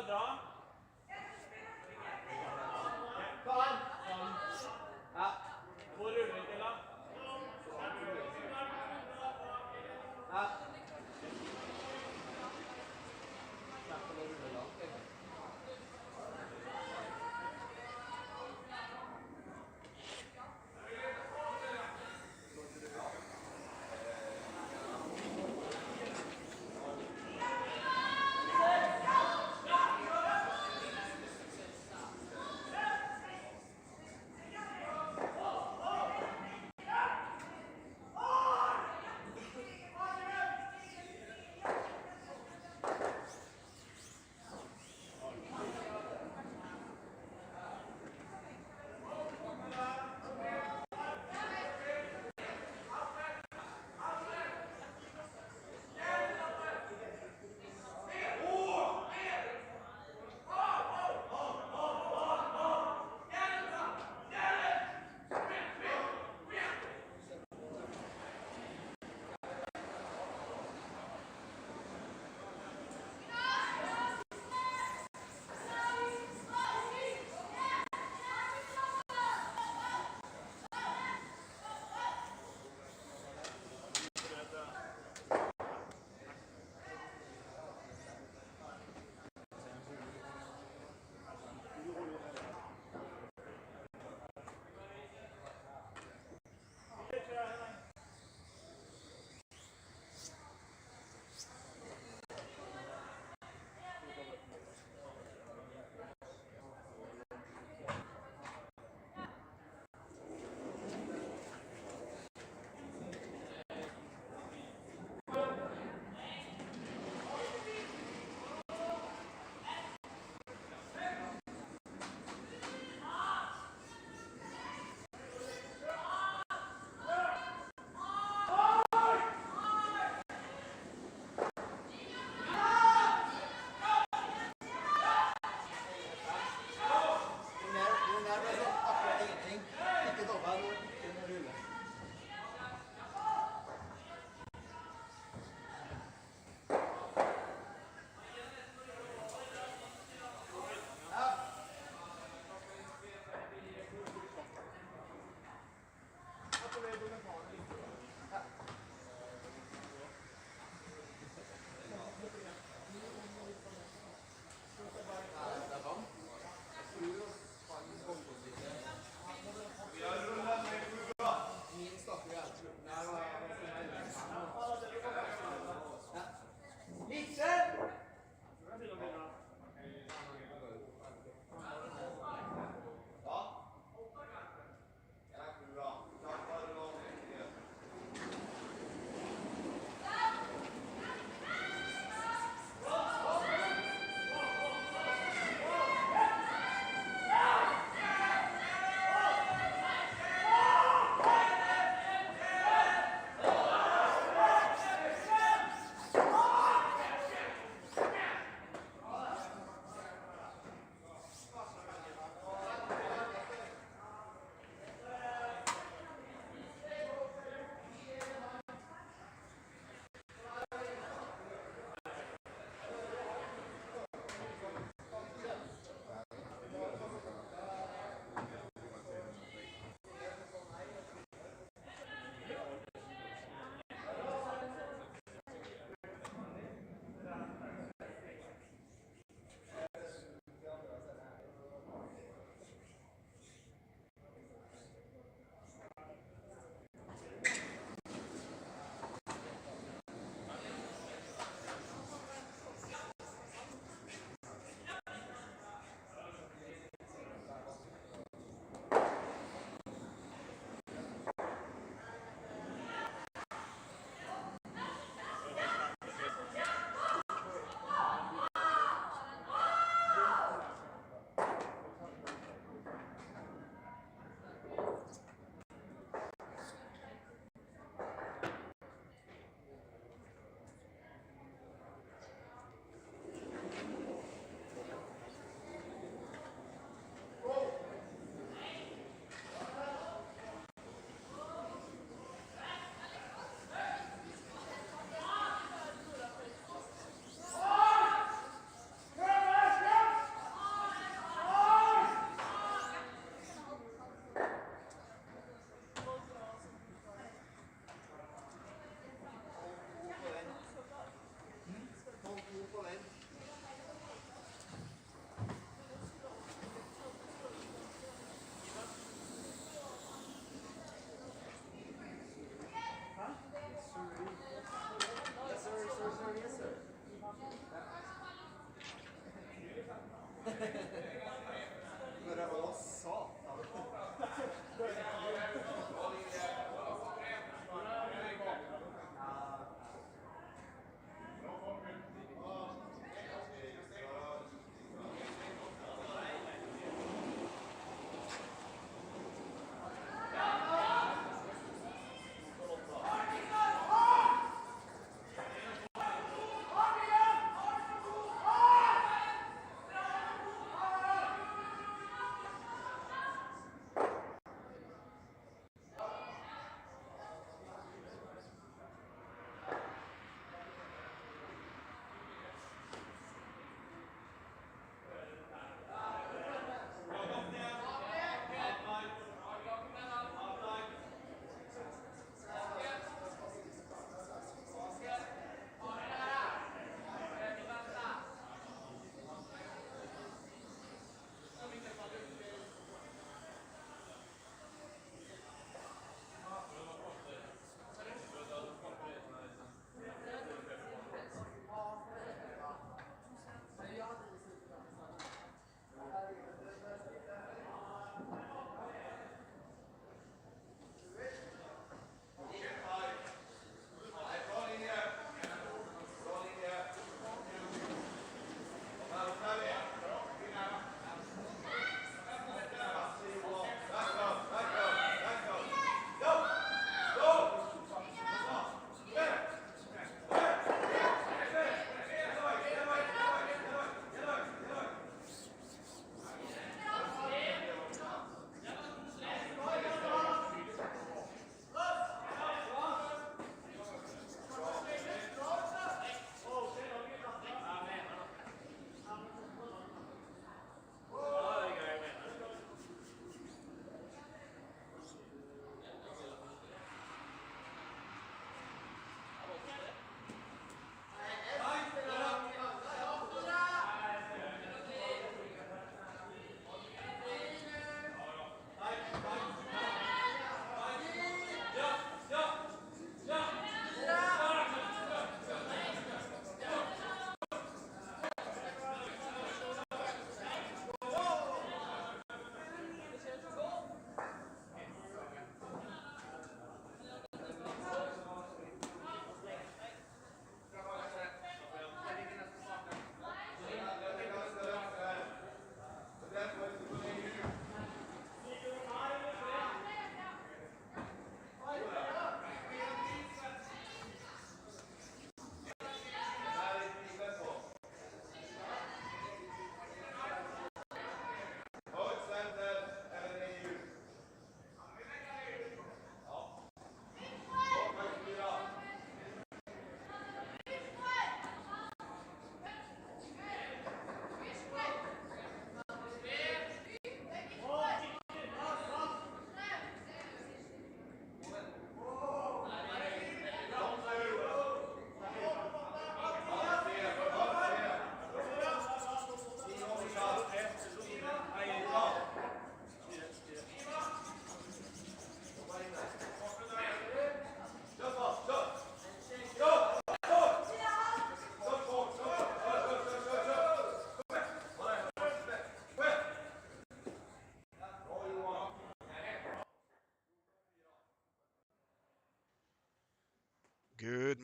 dra. Ja. Hvor ruller vi til da? Ja.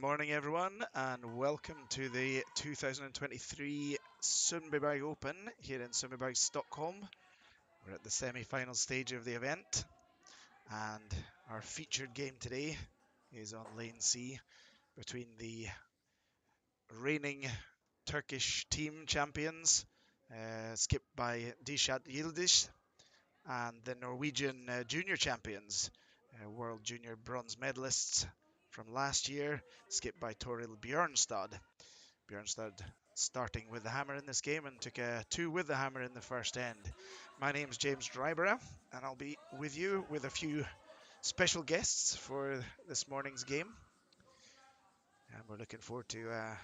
morning, everyone, and welcome to the 2023 Sundbyberg Open here in Sundbyberg, Stockholm. We're at the semi-final stage of the event, and our featured game today is on Lane C between the reigning Turkish team champions, skipped by Yildiz, and the Norwegian junior champions, world junior bronze medalists from last year, skipped by Toril Bjørnstad. Bjørnstad starting with the hammer in this game and took a 2 with the hammer in the first end. My name's James Dryborough, and I'll be with you with a few special guests for this morning's game. And we're looking forward to a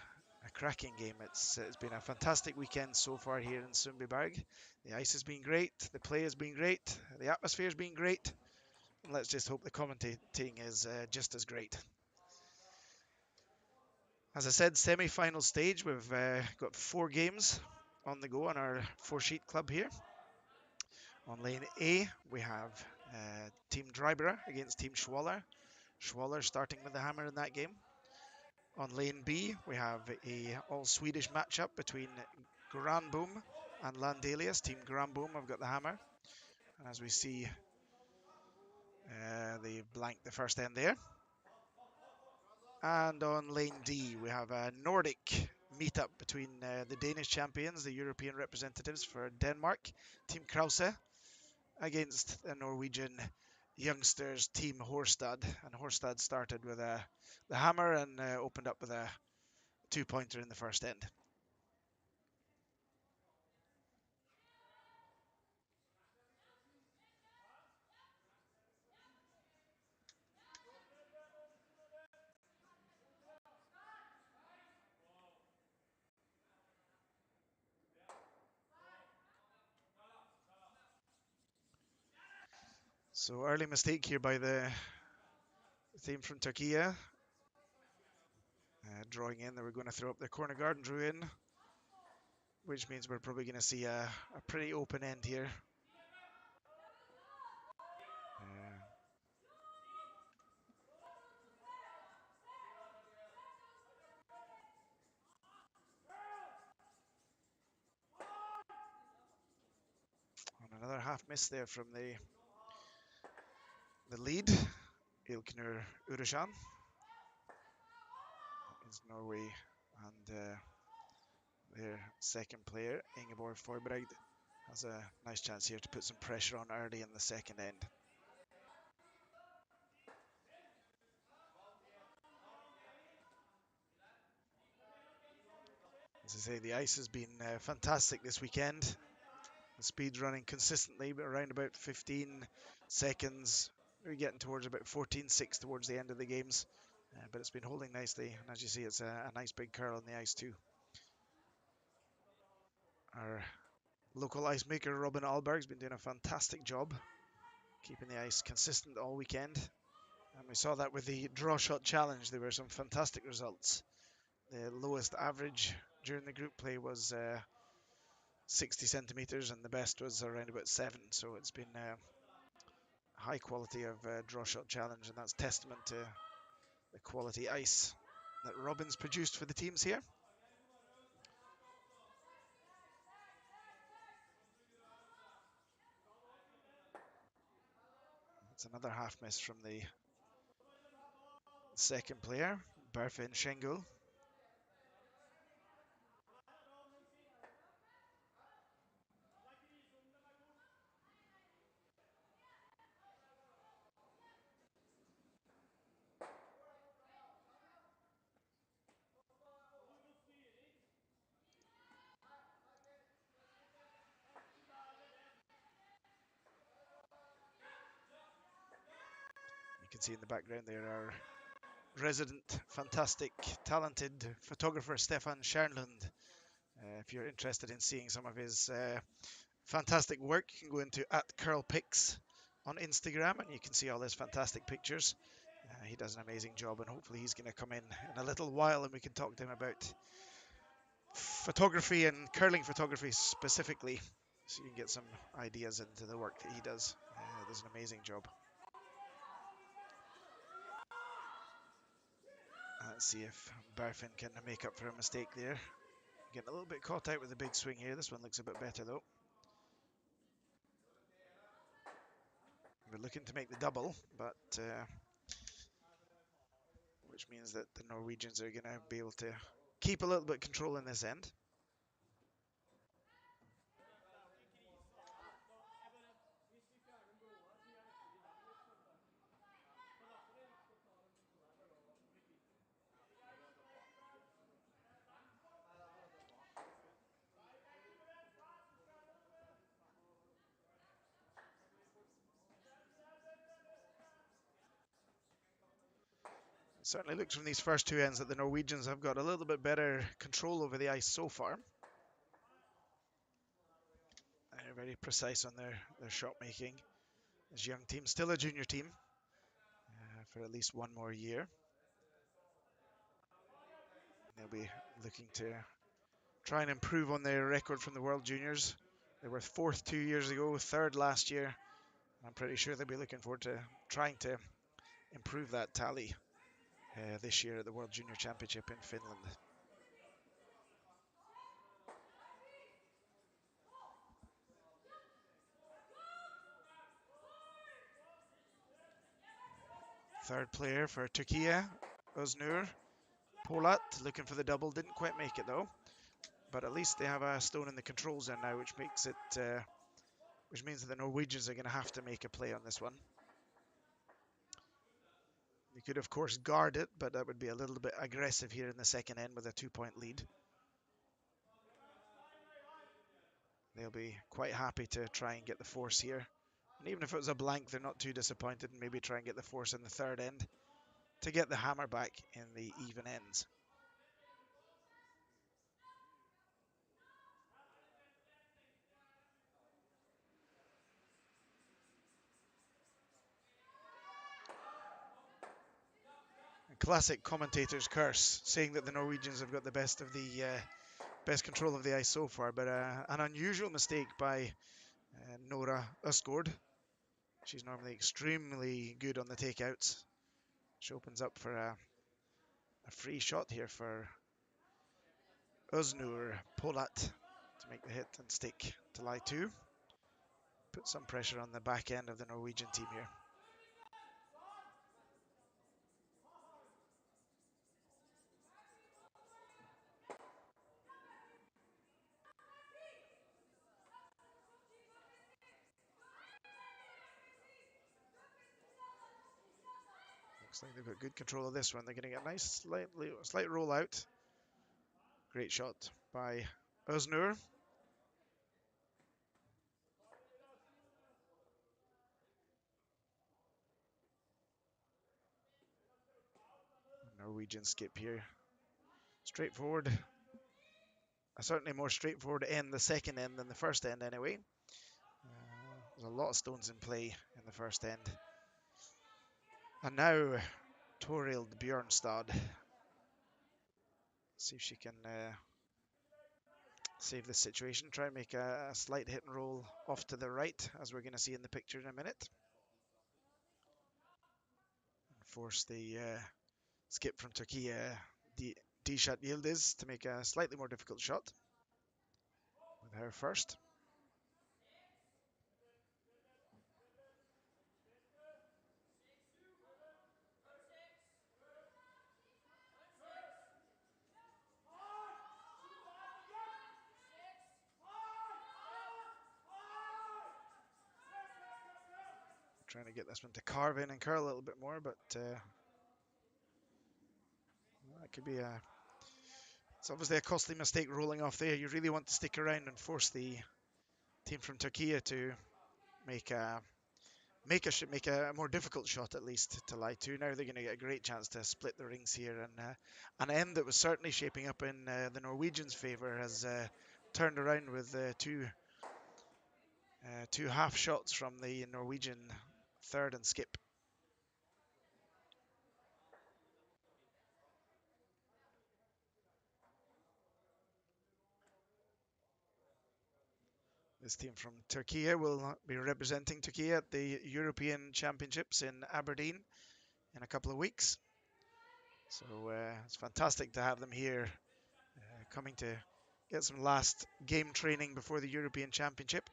cracking game. It's been a fantastic weekend so far here in Sundbyberg. The ice has been great, the play has been great, the atmosphere has been great. And let's just hope the commentating is just as great. As I said, semi-final stage. We've got 4 games on the go on our 4-sheet club here. On lane A, we have Team Dryborough against Team Schwaller. Schwaller starting with the hammer in that game. On lane B, we have a all-Swedish matchup between Granboom and Landelius. Team Granboom have got the hammer. And as we see, they blanked the first end there. And on lane D, we have a Nordic meetup between the Danish champions, the European representatives for Denmark, Team Krause, against the Norwegian youngsters, Team Horstad. And Horstad started with the hammer and opened up with a 2-pointer in the first end. So early mistake here by the team from Turkey. Drawing in, they were going to throw up the corner guard and drew in, which means we're probably going to see a pretty open end here. On another half miss there from the lead, Ilknur Urushan. Is Norway, and their second player, Ingeborg Forbreg, has a nice chance here to put some pressure on early in the second end. As I say, the ice has been fantastic this weekend. The speed's running consistently, but around about 15 seconds. We're getting towards about 14.6 towards the end of the games, but it's been holding nicely. And as you see, it's a nice big curl on the ice too. Our local ice maker, Robin Alberg, has been doing a fantastic job keeping the ice consistent all weekend. And we saw that with the draw shot challenge. There were some fantastic results. The lowest average during the group play was 60 centimeters, and the best was around about 7. So it's been high quality of draw shot challenge, and that's testament to the quality ice that Robin's produced for the teams here. It's another half miss from the second player, Berfin Şengül. You can see in the background there our resident, fantastic, talented photographer Stefan Stjernlund. If you're interested in seeing some of his fantastic work, you can go into @curlpics on Instagram and you can see all his fantastic pictures. He does an amazing job, and hopefully he's going to come in a little while and we can talk to him about photography and curling photography specifically, so you can get some ideas into the work that he does. Does an amazing job. Let's see if Berfin can make up for a mistake there. Getting a little bit caught out with the big swing here. This one looks a bit better though. We're looking to make the double, but which means that the Norwegians are going to be able to keep a little bit of control in this end. It certainly looks from these first two ends that the Norwegians have got a little bit better control over the ice so far. They're very precise on their shot making. This young team, still a junior team, for at least one more year. They'll be looking to try and improve on their record from the World Juniors. They were fourth 2 years ago, third last year. I'm pretty sure they'll be looking forward to trying to improve that tally this year at the World Junior Championship in Finland. Third player for Turkey, Öznur. Polat looking for the double, didn't quite make it though. But at least they have a stone in the control zone now, which makes it, which means that the Norwegians are going to have to make a play on this one. They could, of course, guard it, but that would be a little bit aggressive here in the second end with a 2-point lead. They'll be quite happy to try and get the force here. And even if it was a blank, they're not too disappointed and maybe try and get the force in the third end to get the hammer back in the even ends. A classic commentator's curse, saying that the Norwegians have got the best of the best control of the ice so far, but an unusual mistake by Nora Østgaard. She's normally extremely good on the takeouts. She opens up for a free shot here for Öznur Polat to make the hit and stick to lie 2. Put some pressure on the back end of the Norwegian team here. Looks like they've got good control of this one. They're getting a nice slight roll out. Great shot by Öznur. Norwegian skip here. Straightforward. A certainly more straightforward end the second end than the first end anyway. There's a lot of stones in play in the first end. And now Torild Bjørnstad. See if she can save this situation. Try and make a slight hit and roll off to the right, as we're going to see in the picture in a minute. And force the skip from Turkey, Dishat Yildiz, to make a slightly more difficult shot with her first. Trying to get this one to carve in and curl a little bit more, but that could be it's obviously a costly mistake rolling off there. You really want to stick around and force the team from Turkey to make a more difficult shot, at least, to lie 2. Now they're going to get a great chance to split the rings here, and an end that was certainly shaping up in the Norwegians' favour has turned around with two half shots from the Norwegian third and skip. This team from Turkey will be representing Turkey at the European Championships in Aberdeen in a couple of weeks. So it's fantastic to have them here, coming to get some last game training before the European Championship.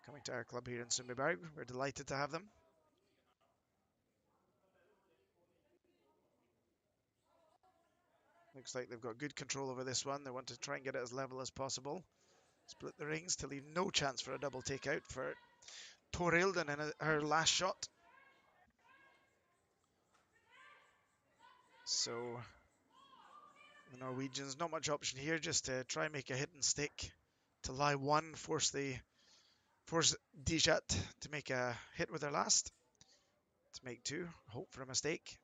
Coming to our club here in Sundbyberg. We're delighted to have them. Looks like they've got good control over this one. They want to try and get it as level as possible. Split the rings to leave no chance for a double takeout for Torhilden in her last shot. So the Norwegians, not much option here, just to try and make a hit and stick to lie one, force Dijat to make a hit with her last, to make two, hope for a mistake.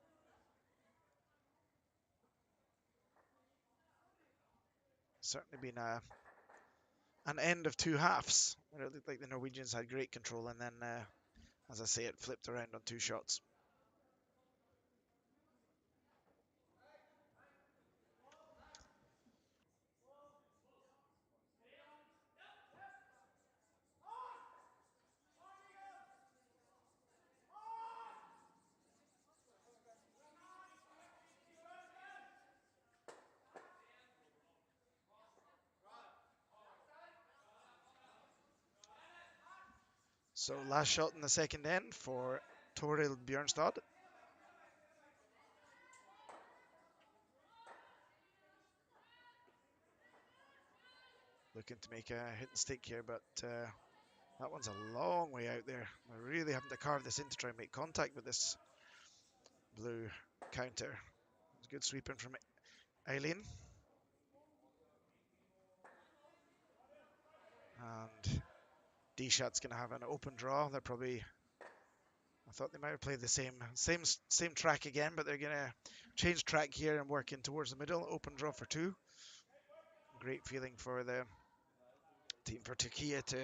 Certainly been an end of two halves. It looked like the Norwegians had great control, and then, as I say, it flipped around on two shots. So last shot in the second end for Torhild Bjørnstad. Looking to make a hit and stick here, but that one's a long way out there. We're really having to carve this in to try and make contact with this blue counter. It's good sweeping from Eileen. And D-Shot's going to have an open draw. They're probably, I thought they might have played the same track again, but they're going to change track here and work in towards the middle. Open draw for two. Great feeling for the team for Turkey to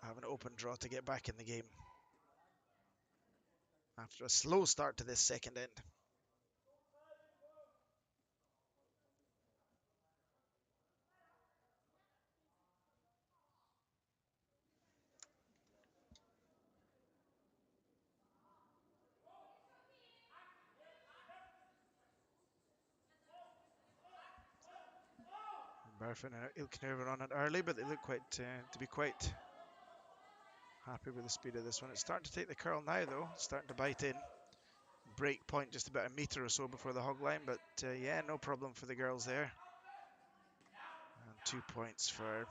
have an open draw to get back in the game after a slow start to this second end. Berfin and Ilkner on it early, but they look to be quite happy with the speed of this one. It's starting to take the curl now, though. It's starting to bite in. Break point just about a meter or so before the hog line, but yeah, no problem for the girls there. And 2 points for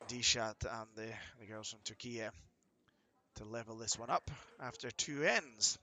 Dishat and the girls from Turkey to level this one up after two ends.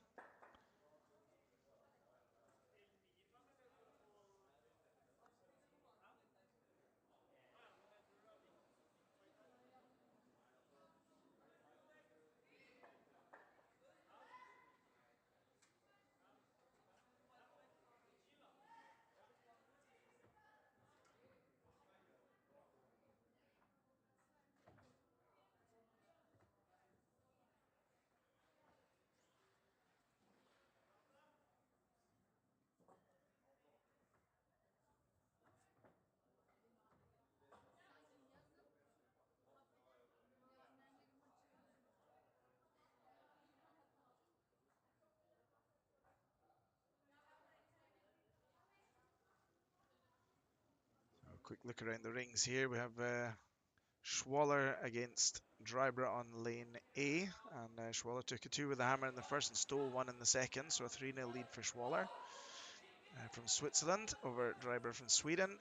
A quick look around the rings here. We have Schwaller against Drybra on lane A, and Schwaller took a two with a hammer in the first and stole one in the second, so a 3-0 lead for Schwaller from Switzerland over Drybra from Sweden.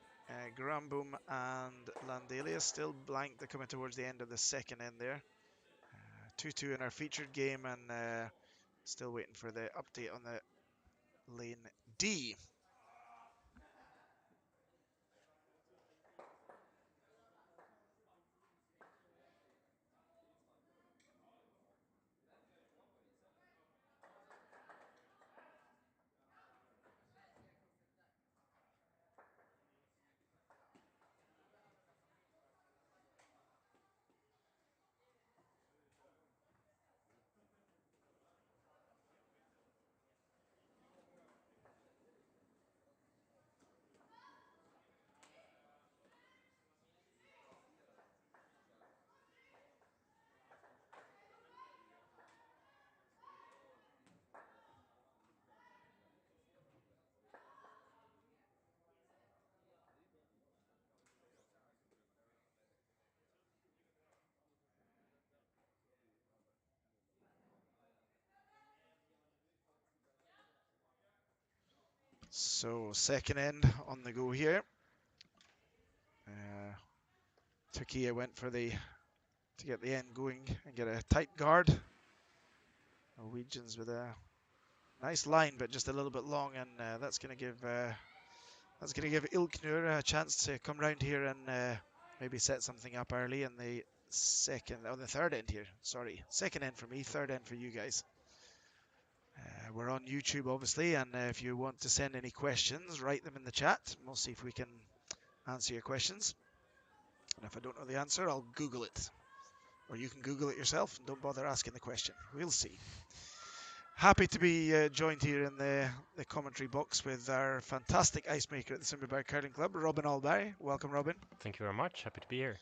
Grambum and Landelia still blank. They're coming towards the end of the second end there. 2-2 in our featured game, and still waiting for the update on the lane D. So second end on the go here. Turkey went for to get the end going and get a tight guard. Norwegians with a nice line, but just a little bit long, and that's going to give Ilknur a chance to come round here and maybe set something up early in the the third end here. Sorry, second end for me, third end for you guys. We're on YouTube, obviously, and if you want to send any questions, write them in the chat. We'll see if we can answer your questions. And if I don't know the answer, I'll Google it. Or you can Google it yourself and don't bother asking the question. We'll see. Happy to be joined here in the commentary box with our fantastic ice maker at the Sundbyberg Curling Club, Robin Alberg. Welcome, Robin. Thank you very much. Happy to be here.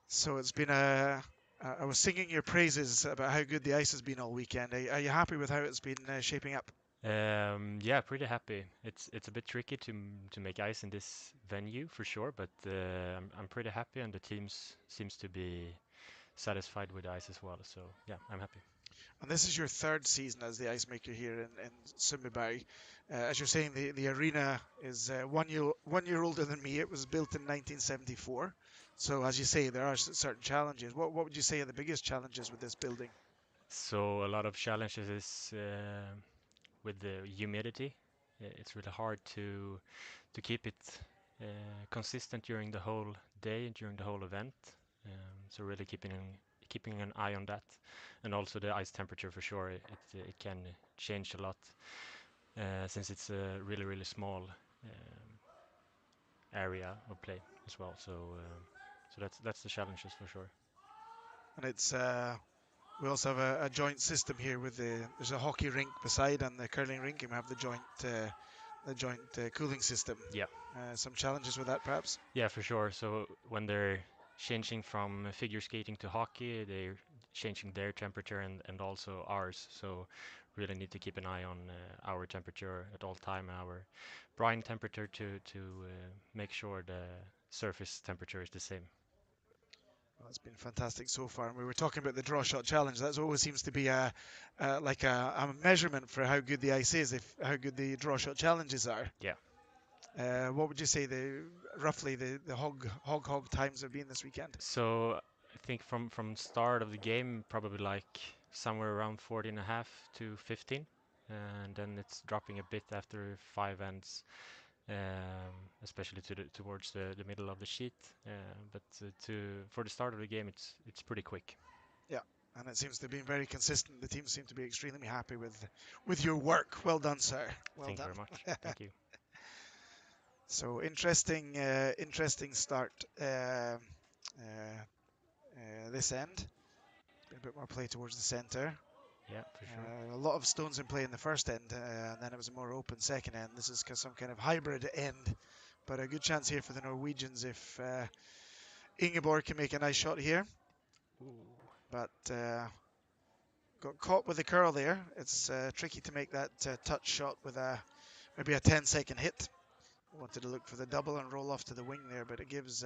So it's been I was singing your praises about how good the ice has been all weekend. Are you happy with how it's been shaping up? Yeah, pretty happy. It's a bit tricky to make ice in this venue for sure, but I'm pretty happy, and the teams seems to be satisfied with the ice as well. So yeah, I'm happy. And this is your third season as the ice maker here in Sundbyberg. As you're saying, the arena is 1 year older than me. It was built in 1974. So as you say, there are certain challenges. What would you say are the biggest challenges with this building? So a lot of challenges is with the humidity. It's really hard to keep it consistent during the whole day, during the whole event. So really keeping an eye on that, and also the ice temperature for sure. It can change a lot since it's a really small area of play as well. So that's the challenges for sure. And it's we also have a joint system here with there's a hockey rink beside and the curling rink, and we have the joint cooling system. Yeah. Some challenges with that, perhaps. Yeah, for sure. So when they're changing from figure skating to hockey, they're changing their temperature and also ours. So really need to keep an eye on our temperature at all time, our brine temperature to make sure the surface temperature is the same. Well, it's been fantastic so far. And we were talking about the draw shot challenge. That always seems to be a measurement for how good the ice is, if how good the draw shot challenges are. Yeah. What would you say roughly the hog times have been this weekend? So I think from start of the game, probably like somewhere around 14.5 to 15, and then it's dropping a bit after five ends, especially towards the middle of the sheet. But for the start of the game, it's pretty quick. Yeah, and it seems to have been very consistent. The team seem to be extremely happy with your work. Well done, sir. Well Thank you done. very much. Thank you. So interesting start this end. Been a bit more play towards the centre. Yeah, for sure. A lot of stones in play in the first end, and then it was a more open second end. This is some kind of hybrid end, but a good chance here for the Norwegians if Ingeborg can make a nice shot here. Ooh. But got caught with the curl there. It's tricky to make that touch shot with maybe a 10-second hit. Wanted to look for the double and roll off to the wing there, but it gives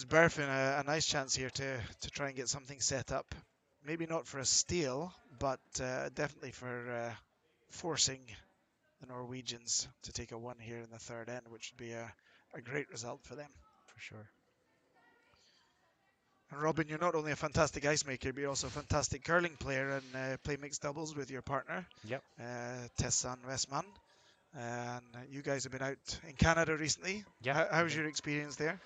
Berfin a nice chance here to try and get something set up. Maybe not for a steal, but definitely for forcing the Norwegians to take a one here in the third end, which would be a great result for them. For sure. And Robin, you're not only a fantastic ice maker, but you're also a fantastic curling player and play mixed doubles with your partner, Yep. Tessan Westman. And you guys have been out in Canada recently. Yeah. How was your experience there?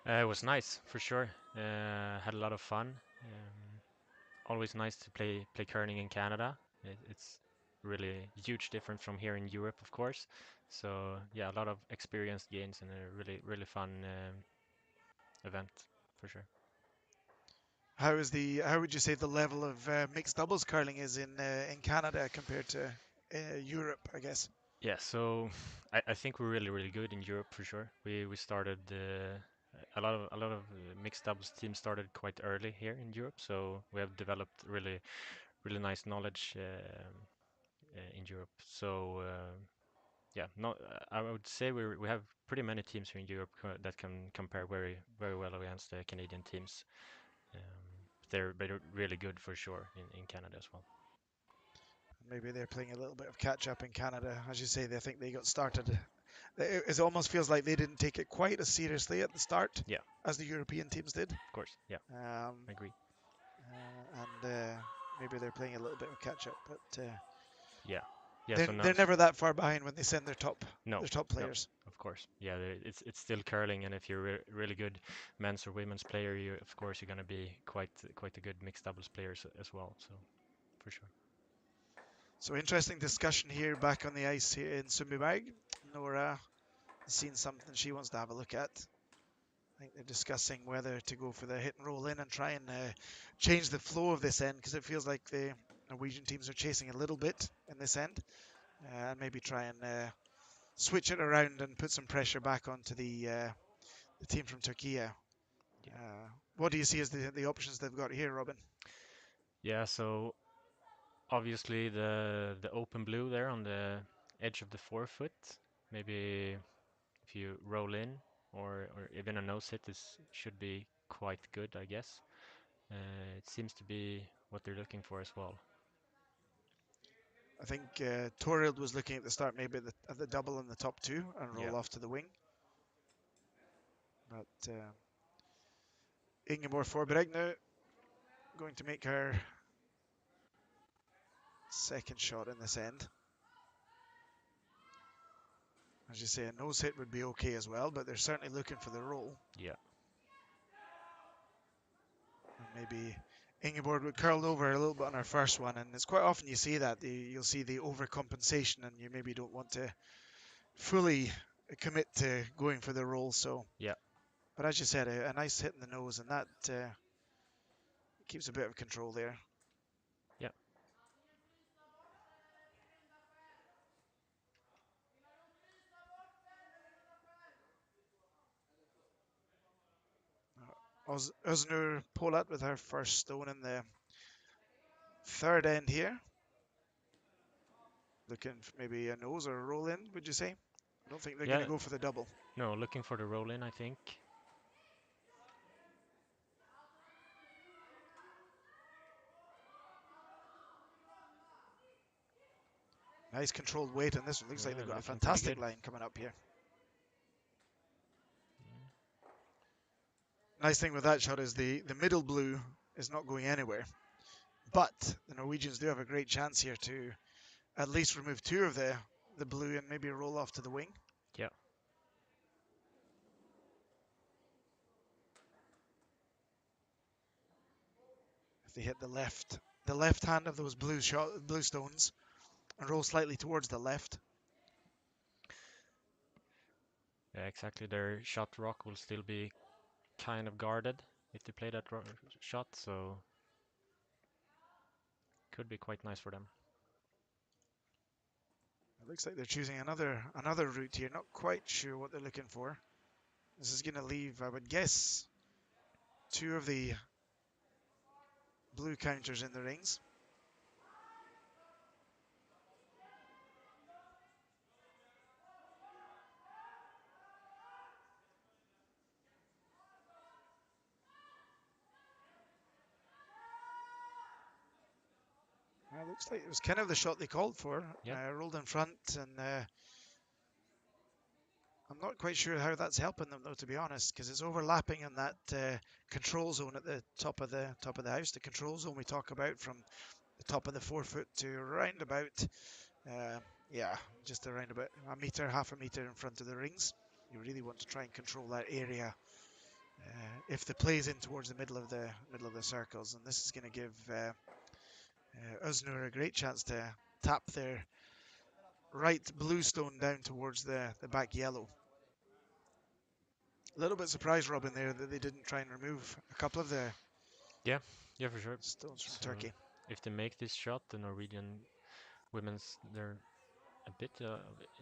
It was nice for sure. Had a lot of fun. Always nice to play curling in Canada. It's really huge difference from here in Europe, of course. So yeah, a lot of experience gains and a really fun event for sure. How would you say the level of mixed doubles curling is in Canada compared to Europe, I guess? Yeah, so I think we're really good in Europe for sure. We started a lot of mixed doubles teams started quite early here in Europe, so we have developed really nice knowledge in Europe. So yeah, not I would say we have pretty many teams here in Europe that can compare very well against the Canadian teams. They're really good for sure in Canada as well. Maybe they're playing a little bit of catch up in Canada. As you say, they think they got started. It almost feels like they didn't take it quite as seriously at the start Yeah, as the European teams did. of course. Yeah, I agree. And maybe they're playing a little bit of catch up, but Yeah, yeah. they're, So now, they're never that far behind when they send their top no, no, players. of course. Yeah, it's still curling, and if you're a really good men's or women's player, you of course you're gonna be quite a good mixed doubles player as well. So for sure. So interesting discussion here back on the ice here in Sundbyberg. Nora has seen something she wants to have a look at. I think they're discussing whether to go for the hit and roll in and try and change the flow of this end, because it feels like the Norwegian teams are chasing a little bit in this end, and maybe try and switch it around and put some pressure back onto the team from Turkey. What do you see as the options they've got here, Robin? Yeah. So obviously the open blue there on the edge of the forefoot. Maybe if you roll in or even a nose hit is should be quite good, I guess. It seems to be what they're looking for as well. I think Torhild was looking at the start maybe at the double in the top two and Yeah, roll off to the wing. But Ingeborg Forberg now going to make her second shot in this end. As you say, a nose hit would be okay as well, but they're certainly looking for the roll. yeah, And maybe Ingeborg would curl over a little bit on her first one, and it's quite often you see that. You'll see the overcompensation, and you maybe don't want to fully commit to going for the roll. So, yeah, but as you said, a nice hit in the nose, and that keeps a bit of control there. yeah. Öznur Polat with her first stone in the third end here. Looking for maybe a nose or a roll in, would you say? I don't think they're going Yeah, to go for the double. no, looking for the roll in, I think. Nice controlled weight, and this one looks like Yeah, they've got a looking pretty fantastic good. line coming up here. Nice thing with that shot is the middle blue is not going anywhere. But the Norwegians do have a great chance here to at least remove two of the blue and maybe roll off to the wing. Yeah, If they hit the left hand of those blue stones and roll slightly towards the left. yeah, exactly. Their shot rock will still be kind of guarded if they play that shot, so could be quite nice for them. It looks like they're choosing another route here. Not quite sure what they're looking for. This is going to leave, I would guess, two of the blue counters in the rings. Looks like it was kind of the shot they called for. Yeah, Rolled in front, and I'm not quite sure how that's helping them though, to be honest, because it's overlapping in that control zone at the top of the house. The control zone we talk about from the top of the forefoot to around about, yeah, just around about a meter, half a meter in front of the rings. You really want to try and control that area. If the play's in towards the middle of the circles, and this is going to give Öznur a great chance to tap their right blue stone down towards the back yellow. A little bit surprised, Robin, there that they didn't try and remove a couple of the yeah, yeah, for sure. stones from So Turkey. if they make this shot, the Norwegian women's they're a bit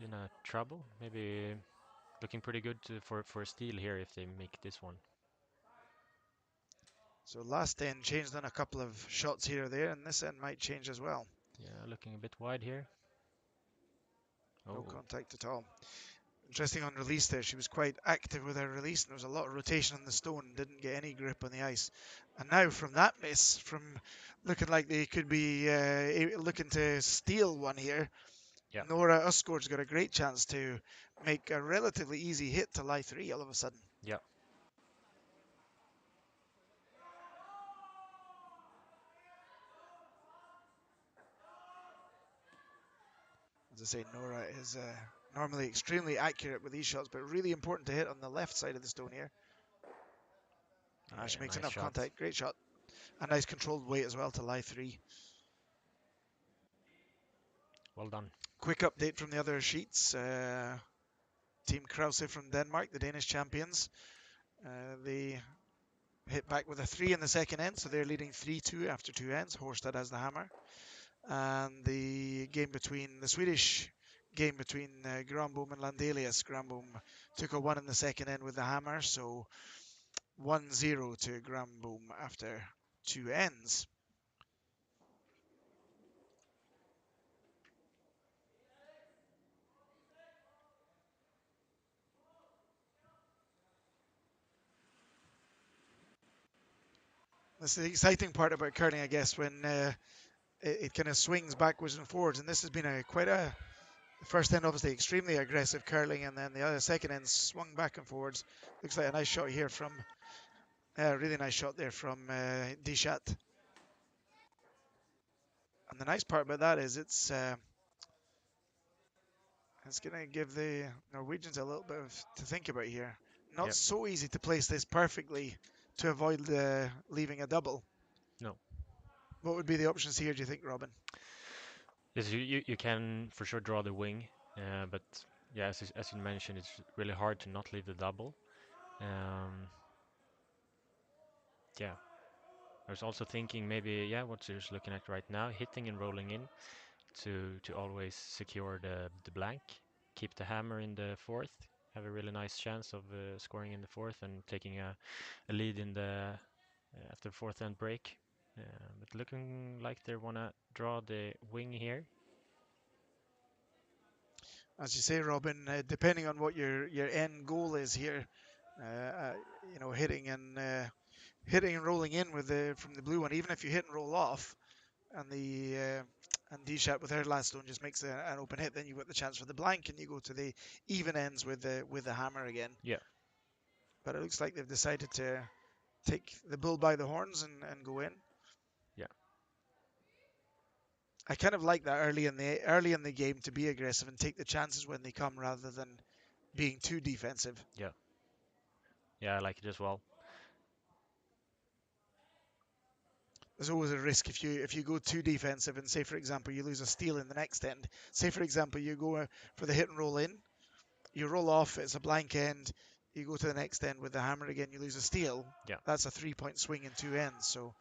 in a trouble. Maybe looking pretty good for a steal here if they make this one. So last end changed on a couple of shots here or there, and this end might change as well. Yeah, looking a bit wide here. No Oh, contact at all. Interesting on release there. She was quite active with her release, and there was a lot of rotation on the stone, didn't get any grip on the ice. And now from that miss, from looking like they could be looking to steal one here, Yeah. Nora Usgård's got a great chance to make a relatively easy hit to lie 3 all of a sudden. Yeah. As I say, Nora is normally extremely accurate with these shots, but really important to hit on the left side of the stone here. She makes Nice enough shot. contact. Great shot. A nice controlled weight as well to lie 3. Well done. Quick update from the other sheets. Team Krause from Denmark, the Danish champions. They hit back with a 3 in the second end, so they're leading 3-2 after 2 ends. Horstad has the hammer. And the Swedish game between Granbom and Landelius. Granbom took a 1 in the second end with the hammer, so 1-0 to Granbom after 2 ends. That's the exciting part about curling, I guess, when it kind of swings backwards and forwards. And this has been quite a first end, obviously extremely aggressive curling, and then the other second end swung back and forwards. Looks like a nice shot here from, really nice shot there from Dishat. And the nice part about that is it's going to give the Norwegians a little bit to think about here. Not Yep. so easy to place this perfectly to avoid leaving a double. No. What would be the options here, do you think, Robin? Yes, you can for sure draw the wing, but yeah, as you mentioned, it's really hard to not leave the double. Yeah, I was also thinking maybe, yeah, what you're looking at right now, hitting and rolling in to always secure the blank, keep the hammer in the fourth, have a really nice chance of scoring in the fourth and taking a lead in the after fourth end break. But looking like they wanna draw the wing here. As you say, Robin, depending on what your end goal is here, hitting and rolling in with from the blue one, even if you hit and roll off, and and D-Shat with her last stone just makes an open hit, then you've got the chance for the blank, and you go to the even ends with the hammer again. Yeah. But it looks like they've decided to take the bull by the horns and go in. Yeah. I kind of like that early in the game to be aggressive and take the chances when they come rather than being too defensive. Yeah. Yeah, I like it as well. There's always a risk if you go too defensive and say, for example, you lose a steal in the next end. Say, for example, you go for the hit and roll in, you roll off, it's a blank end, you go to the next end with the hammer again, you lose a steal. Yeah. That's a 3-point swing in 2 ends. So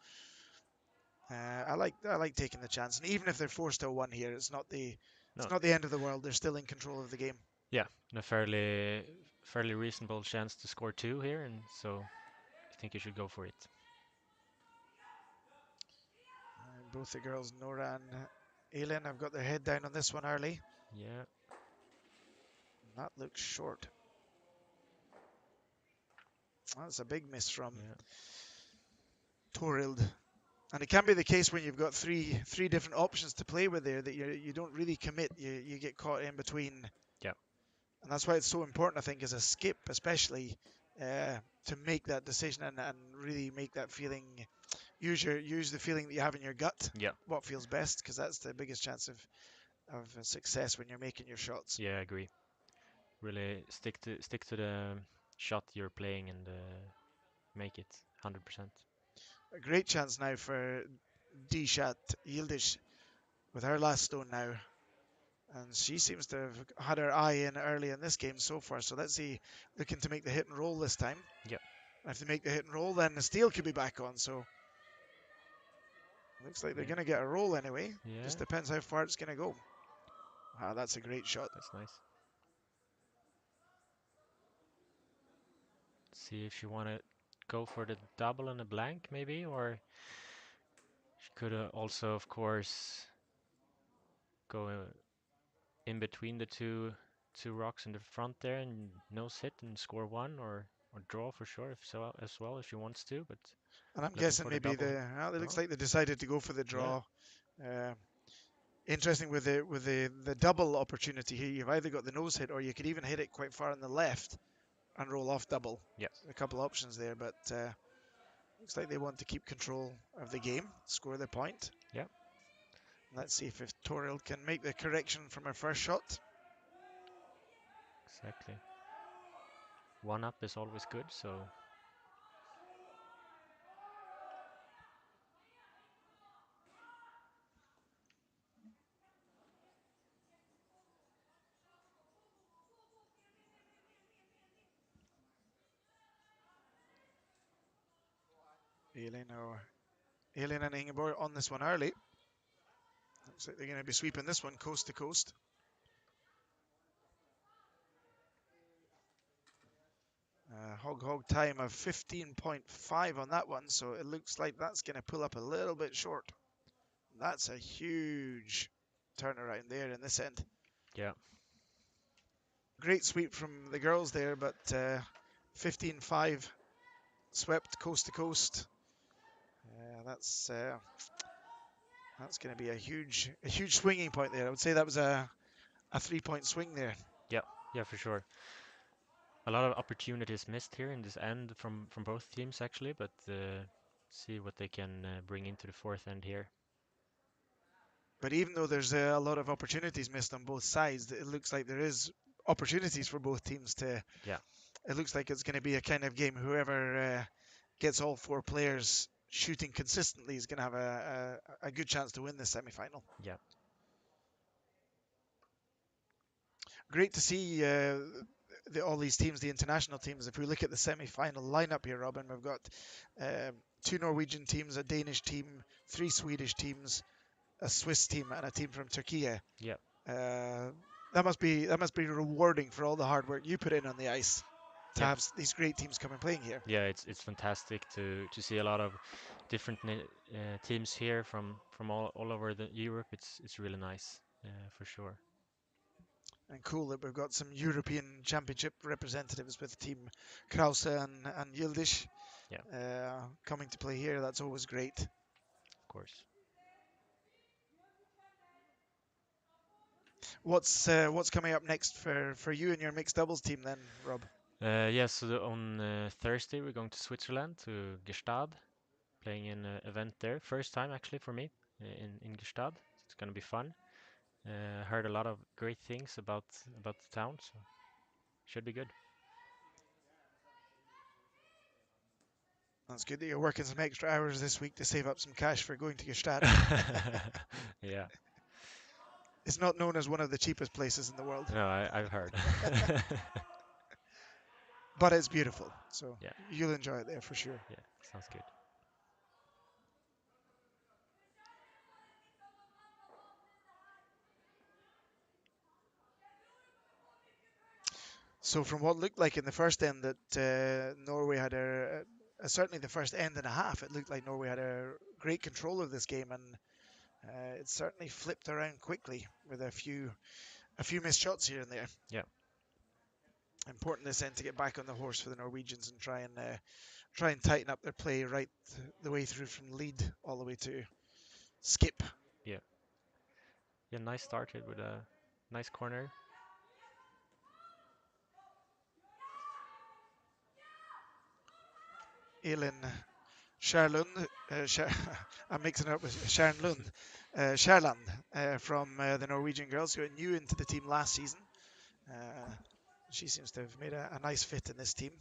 I like taking the chance, and even if they're forced to a 1 here, it's not the end of the world. They're still in control of the game. Yeah, and a fairly reasonable chance to score 2 here, and so I think you should go for it. Both the girls, Nora and Ailin, have got their head down on this one early. Yeah. That looks short. That's a big miss from Torild. And it can be the case when you've got three different options to play with there that you don't really commit. You get caught in between. Yeah. And that's why it's so important, I think, as a skip, especially to make that decision and really make that feeling. Use the feeling that you have in your gut. Yeah. What feels best, because that's the biggest chance of success when you're making your shots. Yeah, I agree. Really stick to the shot you're playing and make it 100%. A great chance now for D-Shat Yildiz with her last stone now. And she seems to have had her eye in early in this game so far. So let's see, looking to make the hit and roll this time. Yeah. If they make the hit and roll, then the steal could be back on. So looks like they're going to get a roll anyway. Yeah. Just depends how far it's going to go. Wow, that's a great shot. That's nice. See if you want to go for the double and a blank, maybe, or she could also, of course, go in between the two two rocks in the front there and nose hit and score one or draw for sure if so as well if she wants to. But And I'm looking guessing for the maybe double. it looks Oh, like they decided to go for the yeah, draw. Uh, Interesting with the double opportunity here. You've either got the nose hit or you could even hit it quite far on the left and roll off double. yeah, A couple options there, but looks like they want to keep control of the game, score the point. yeah, Let's see if Toril can make the correction from her first shot. exactly. One up is always good, so Elin and Ingeborg on this one early. Looks like they're going to be sweeping this one coast to coast. Hog time of 15.5 on that one, so it looks like that's going to pull up a little bit short. That's a huge turnaround there in this end. yeah, Great sweep from the girls there, but 15.5 swept coast to coast. That's going to be a huge swinging point there. I would say that was a 3-point swing there. yeah, yeah, for sure. A lot of opportunities missed here in this end from both teams actually, but see what they can bring into the fourth end here. But even though there's a lot of opportunities missed on both sides, it looks like there is opportunities for both teams to. Yeah, It looks like it's going to be a kind of game. Whoever gets all four players shooting consistently is going to have a good chance to win the semi-final. yeah, Great to see all these teams, the international teams. If we look at the semi-final lineup here, Robin, we've got two Norwegian teams, a Danish team, three Swedish teams, a Swiss team, and a team from Turkey. yeah, That must be rewarding for all the hard work you put in on the ice to yeah. have these great teams come and playing here. Yeah, it's fantastic to see a lot of different teams here from all over the Europe. It's really nice for sure. And cool that we've got some European Championship representatives with Team Krause and Yildiz Yeah, coming to play here. That's always great. of course. What's coming up next for you and your mixed doubles team then, Rob? Yeah, so on Thursday we're going to Switzerland to Gstaad, playing an event there. First time actually for me in Gstaad. It's gonna be fun. Heard a lot of great things about the town, so should be good. That's good that you're working some extra hours this week to save up some cash for going to Gstaad. Yeah. It's not known as one of the cheapest places in the world, No, I've heard. but it's beautiful. So Yeah, you'll enjoy it there for sure. yeah, sounds good. So from what looked like in the first end that Norway had certainly the first end and a half, it looked like Norway had a great control of this game, and it certainly flipped around quickly with a few missed shots here and there. Yeah, Important this end to get back on the horse for the Norwegians and try and tighten up their play right the way through from lead all the way to skip. yeah, yeah. Nice start here with a nice corner. Elin Skjærlund, I'm mixing it up with Skjærlund, Skjærland from the Norwegian girls who are new into the team last season. She seems to have made a nice fit in this team.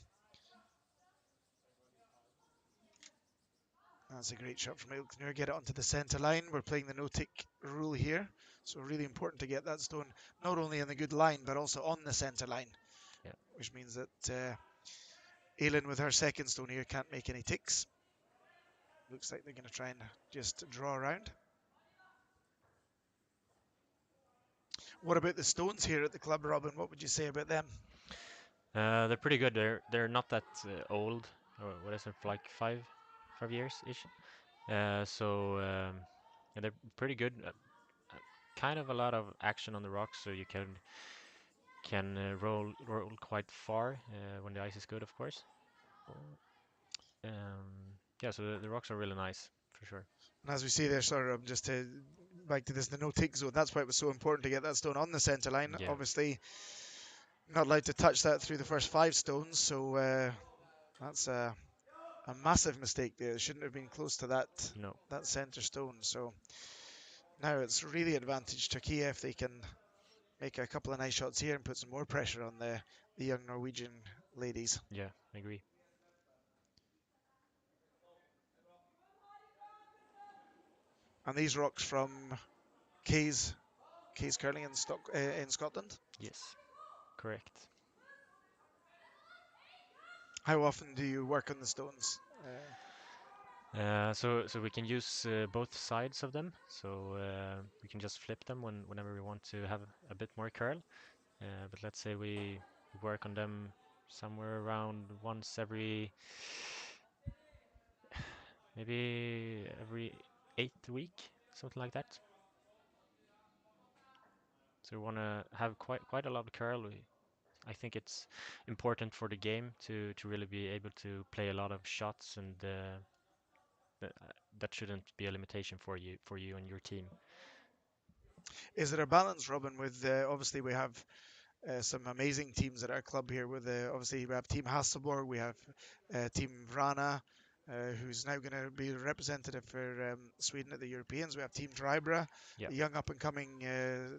That's a great shot from Ilknur. Get it onto the centre line. We're playing the no-tick rule here, so really important to get that stone not only in the good line but also on the centre line, Yeah, which means that Elin with her second stone here can't make any ticks. Looks like they're going to try and just draw around. What about the stones here at the club, Robin? What would you say about them? they're pretty good. They're not that old. Or what is it, like 5 years ish. Yeah, they're pretty good. Kind of a lot of action on the rocks, so you can can roll quite far when the ice is good, of course. Yeah, so the rocks are really nice for sure. And as we see there, sorry, just to back to this, the no-take zone. That's why it was so important to get that stone on the centre line. Yeah, Obviously, not allowed to touch that through the first 5 stones, so that's a massive mistake there. It shouldn't have been close to no, that centre stone. So now it's really advantage Turkey if they can make a couple of nice shots here and put some more pressure on the young Norwegian ladies. yeah, I agree. And these rocks from K's Curling in Scotland. Yes, correct. How often do you work on the stones? So we can use both sides of them. So we can just flip them whenever we want to have a bit more curl. But let's say we work on them somewhere around once every, maybe every 8th week, something like that. So we want to have quite a lot of curl. I think it's important for the game to really be able to play a lot of shots, and that, that shouldn't be a limitation for you and your team. Is there a balance, Robin? With obviously we have some amazing teams at our club here. With obviously we have Team Hasselborg, we have Team Vrana, who's now going to be representative for Sweden at the Europeans. We have Team Drybra, Yeah, the young up-and-coming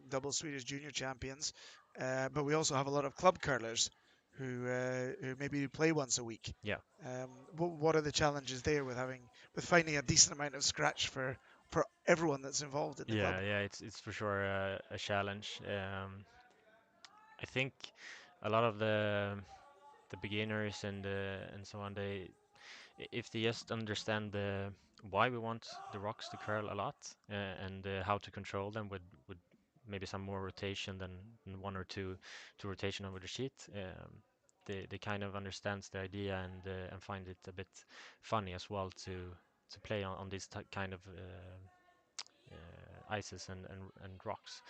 double Swedish junior champions. But we also have a lot of club curlers who maybe play once a week. yeah. What are the challenges there with finding a decent amount of scratch for everyone that's involved in the club? Yeah, it's for sure a challenge. I think a lot of the beginners and so on, if they just understand why we want the rocks to curl a lot, and how to control them with maybe some more rotation than one or two rotation over the sheet, they kind of understands the idea, and find it a bit funny as well to play on these kind of ices and rocks.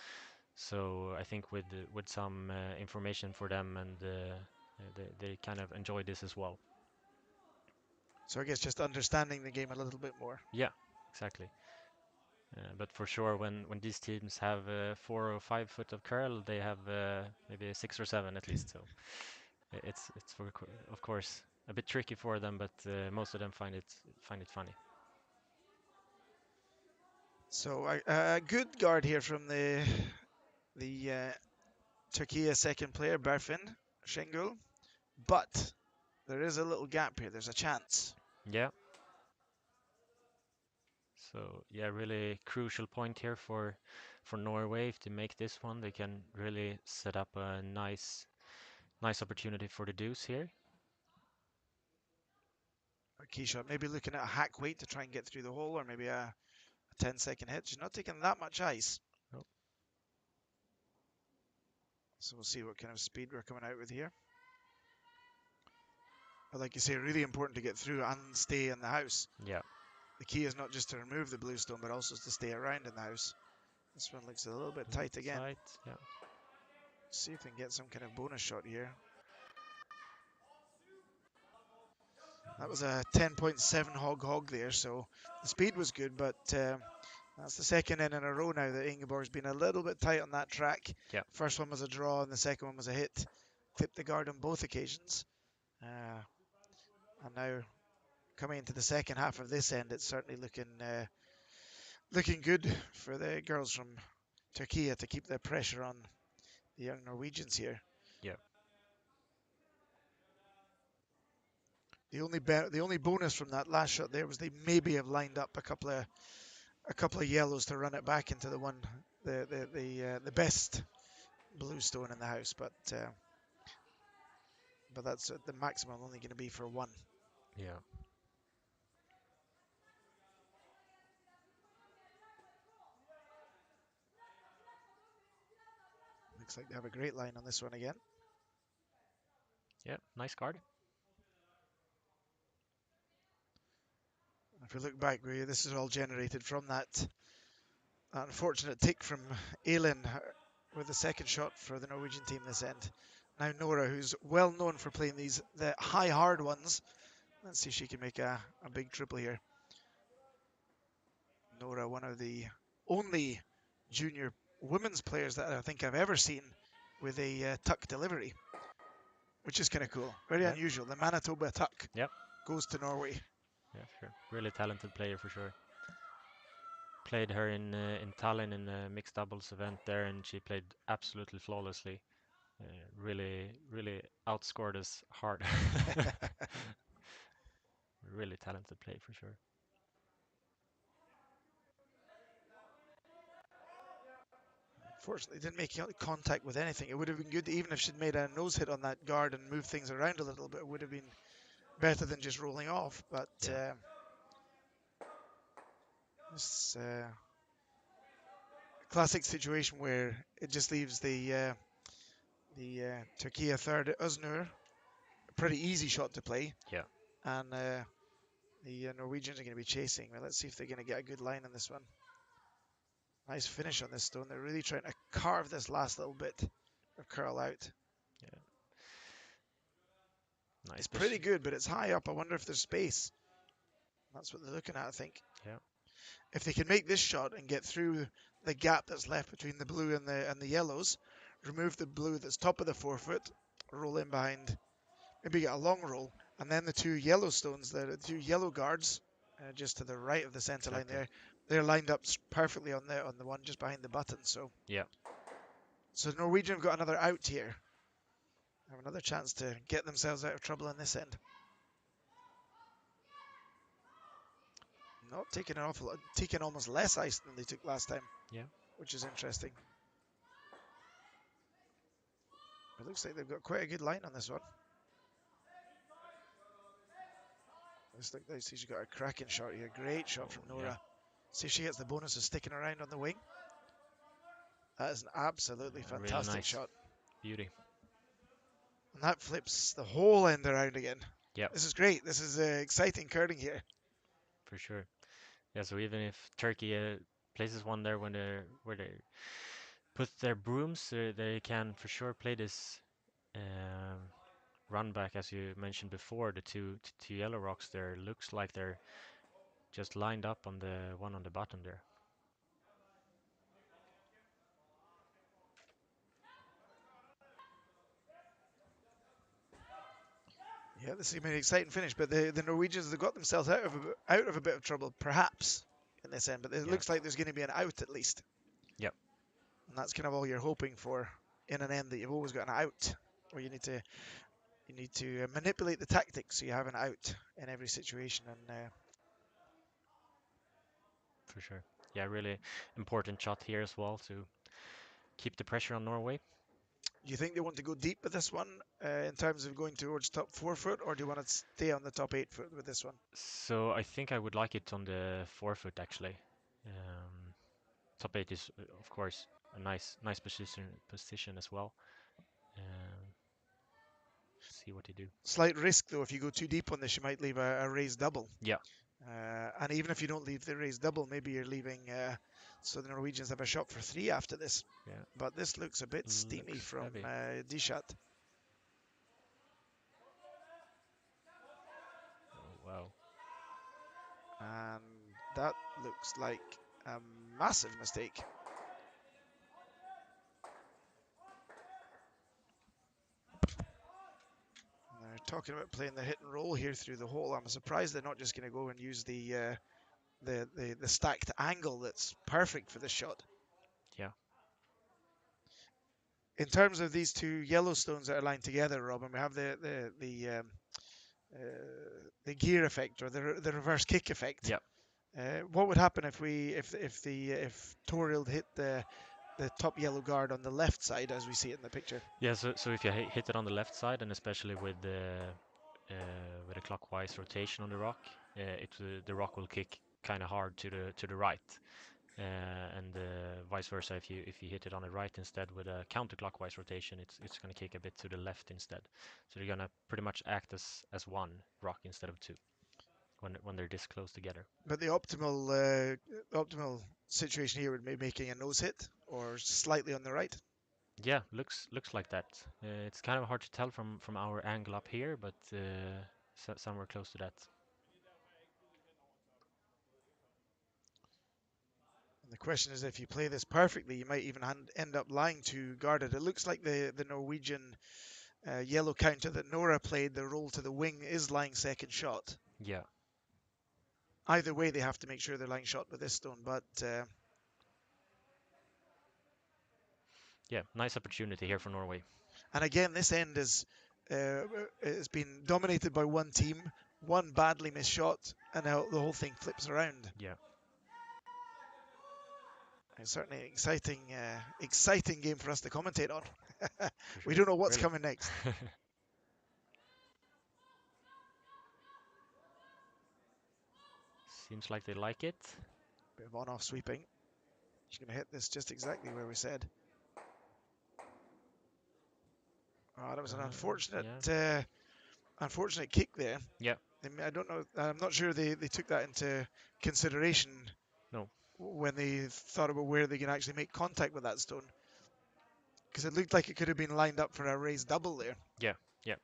So I think with some information for them, and they kind of enjoy this as well. So I guess just understanding the game a little bit more. Yeah, exactly. But for sure, when these teams have 4 or 5 foot of curl, they have maybe 6 or 7 at least. So it's of course a bit tricky for them, but most of them find it funny. So a good guard here from the Turkey second player, Berfin Şengül, but there is a little gap here. There's a chance. Yeah. So yeah, really crucial point here for Norway. If they make this one, they can really set up a nice opportunity for the deuce here. A key shot, maybe looking at a hack weight to try and get through the hole, or maybe a 10-second hit. She's not taking that much ice. Oh, So we'll see what kind of speed we're coming out with here. But like you say, really important to get through and stay in the house. yeah. The key is not just to remove the blue stone, but also to stay around in the house. This one looks a little bit tight again. Tight, yeah. See if they can get some kind of bonus shot here. That was a 10.7 hog there, so the speed was good, but that's the second in a row now that Ingeborg's been a little bit tight on that track. Yeah. First one was a draw, and the second one was a hit. Clipped the guard on both occasions. And now coming into the second half of this end, it's certainly looking good for the girls from Turkey to keep the pressure on the young Norwegians here. Yeah. The only bonus from that last shot there was they maybe have lined up a couple of yellows to run it back into the best blue stone in the house, but that's the maximum only going to be for one. Yeah. Looks like they have a great line on this one again. Yeah, nice card. If we look back, this is all generated from that unfortunate tick from Elin with the second shot for the Norwegian team this end. Now Nora, who's well known for playing the high hard ones. Let's see if she can make a big triple here. Nora, one of the only junior women's players that I think I've ever seen with a tuck delivery, which is kind of cool. Very unusual. The Manitoba tuck goes to Norway. Yeah, sure. Really talented player for sure. Played her in Tallinn in a mixed doubles event there, and she played absolutely flawlessly. Really outscored us hard. Really talented player for sure. Unfortunately, didn't make contact with anything. It would have been good, even if she'd made a nose hit on that guard and moved things around a little bit. It would have been better than just rolling off. But it's a classic situation where it just leaves the Turkey third Öznur a pretty easy shot to play. Yeah. And the Norwegians are going to be chasing. Well, let's see if they're going to get a good line on this one. Nice finish on this stone. They're really trying to carve this last little bit of curl out. Yeah. Nice. It's pretty good, but it's high up. I wonder if there's space. That's what they're looking at, I think. Yeah. If they can make this shot and get through the gap that's left between the blue and the yellows, remove the blue that's top of the forefoot, roll in behind, maybe get a long roll, and then the two yellow stones, the two yellow guards, just to the right of the center line there, they're lined up perfectly on the one just behind the button. So So Norwegian have got another out here. Have another chance to get themselves out of trouble on this end. Not taking an awful lot, taking almost less ice than they took last time. Yeah. Which is interesting. It looks like they've got quite a good line on this one. Looks like she's got a cracking shot here. Great shot from Nora. Yeah. See if she gets the bonus of sticking around on the wing. That is an absolutely fantastic really nice shot. Beauty. And that flips the whole end around again. Yeah. This is great. This is exciting curling here. For sure. Yeah, so even if Turkey places one there where they put their brooms, they can for sure play this run back, as you mentioned before. The two yellow rocks there looks like they're just lined up on the one on the bottom there. Yeah, this is going to be an exciting finish, but the Norwegians have got themselves out of a bit of trouble, perhaps, in this end. But it looks like there's going to be an out at least. Yep. And that's kind of all you're hoping for in an end, that you've always got an out, where you need to manipulate the tactics so you have an out in every situation. And for sure, yeah, really important shot here as well to keep the pressure on Norway. Do you think they want to go deep with this one in terms of going towards top 4 foot, or do you want to stay on the top 8 foot with this one? So I think I would like it on the 4 foot actually. Top 8 is of course a nice position as well. See what you do. Slight risk though, if you go too deep on this, you might leave a raised double. Yeah. And even if you don't leave the raised double, maybe you're leaving. So the Norwegians have a shot for 3 after this. Yeah. But this looks a bit steamy from Dishat. Oh, wow. And that looks like a massive mistake. They're talking about playing the hit and roll here through the hole. I'm surprised they're not just going to go and use the stacked angle that's perfect for this shot. Yeah. In terms of these two yellow stones that are lined together, Robin, we have the gear effect, or the reverse kick effect. Yeah. What would happen if Toril hit the top yellow guard on the left side, as we see it in the picture? Yeah. So if you hit it on the left side, and especially with a clockwise rotation on the rock, the rock will kick kind of hard to the right. And vice versa, if you hit it on the right instead with a counterclockwise rotation, it's going to kick a bit to the left instead. So they're going to pretty much act as one rock instead of two when they're this close together. But the optimal situation here would be making a nose hit or slightly on the right. Yeah, looks like that. It's kind of hard to tell from our angle up here, but somewhere close to that. And the question is, if you play this perfectly, you might even end up lying too guarded. It looks like the Norwegian yellow counter that Nora played, the roll to the wing, is lying second shot. Yeah, Either way, they have to make sure they're lying shot with this stone. But yeah, nice opportunity here for Norway. and again, this end has been dominated by one team, one badly missed shot, and now the whole thing flips around. Yeah, It's certainly an exciting game for us to commentate on. for We sure. don't know what's Really. coming next. Seems like they like it. Bit of on-off sweeping. She's going to hit this just exactly where we said. Oh, that was an Yeah. unfortunate kick there. Yeah. I don't know. I'm not sure they took that into consideration No. when they thought about where they can actually make contact with that stone, because it looked like it could have been lined up for a raised double there. Yeah. Yeah.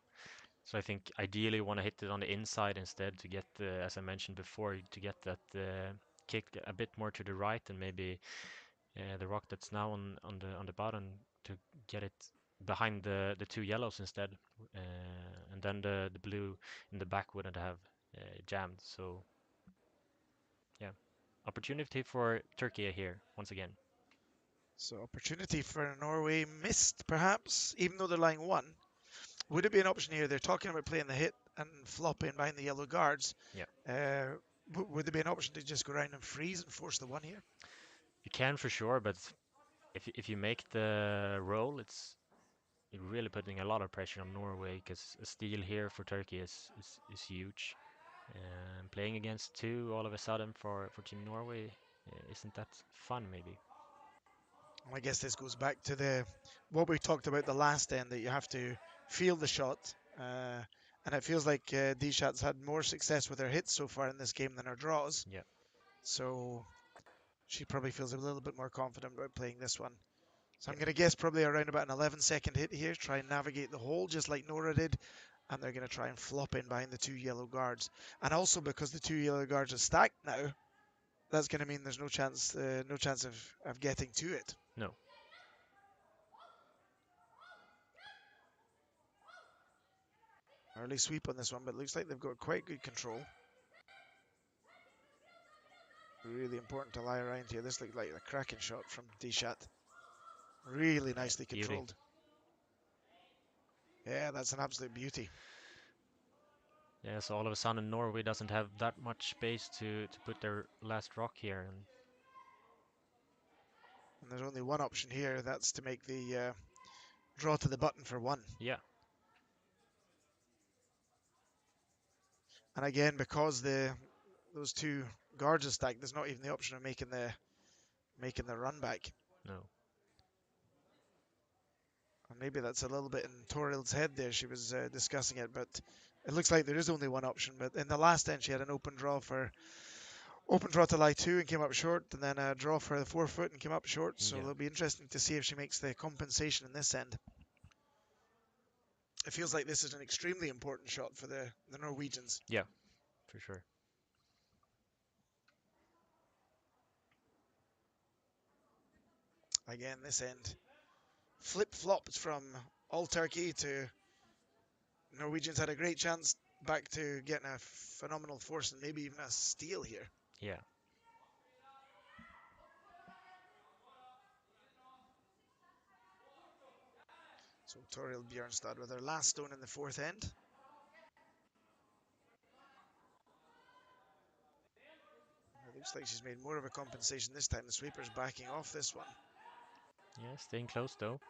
So I think ideally you want to hit it on the inside instead to get, as I mentioned before, to get that kick a bit more to the right and maybe the rock that's now on the bottom to get it behind the two yellows instead, and then the blue in the back wouldn't have jammed. So yeah, opportunity for Turkey here once again. So opportunity for Norway missed, perhaps, even though they're lying one. Would it be an option here? They're talking about playing the hit and flopping behind the yellow guards. Yeah, Would there be an option to just go around and freeze and force the one here? you can for sure, but if you make the roll, it's you're really putting a lot of pressure on Norway because a steal here for Turkey is huge. And playing against two all of a sudden for Team Norway isn't that fun maybe? I guess this goes back to the what we talked about the last end, that you have to feel the shot. And it feels like Dishat's had more success with her hits so far in this game than her draws. Yeah, So she probably feels a little bit more confident about playing this one. So I'm yeah, going to guess probably around about an 11-second hit here, try and navigate the hole just like Nora did. And they're going to try and flop in behind the two yellow guards. And also because the two yellow guards are stacked now, that's going to mean there's no chance of getting to it. no, Early sweep on this one, but it looks like they've got quite good control. Really important to lie around here. This looked like a cracking shot from Dishat. Really nicely beauty. controlled. Yeah, that's an absolute beauty. Yeah, so all of a sudden Norway doesn't have that much space to put their last rock here, and And there's only one option here, that's to make the draw to the button for one. yeah, And again, because those two guards are stacked, there's not even the option of making the run back. no, And maybe that's a little bit in Torild's head there. She was discussing it, but it looks like there is only one option. But in the last end, she had an open draw to lie two and came up short, and then a draw for the 4-foot and came up short. So yeah, it'll be interesting to see if she makes the compensation in this end. It feels like this is an extremely important shot for the Norwegians. yeah, for sure. Again, this end flip-flopped from all Turkey to Norwegians had a great chance back to getting a phenomenal force and maybe even a steal here. Yeah, So Torild Bjørnstad with her last stone in the fourth end. It looks like she's made more of a compensation this time. The sweeper's backing off this one. yeah, staying close though.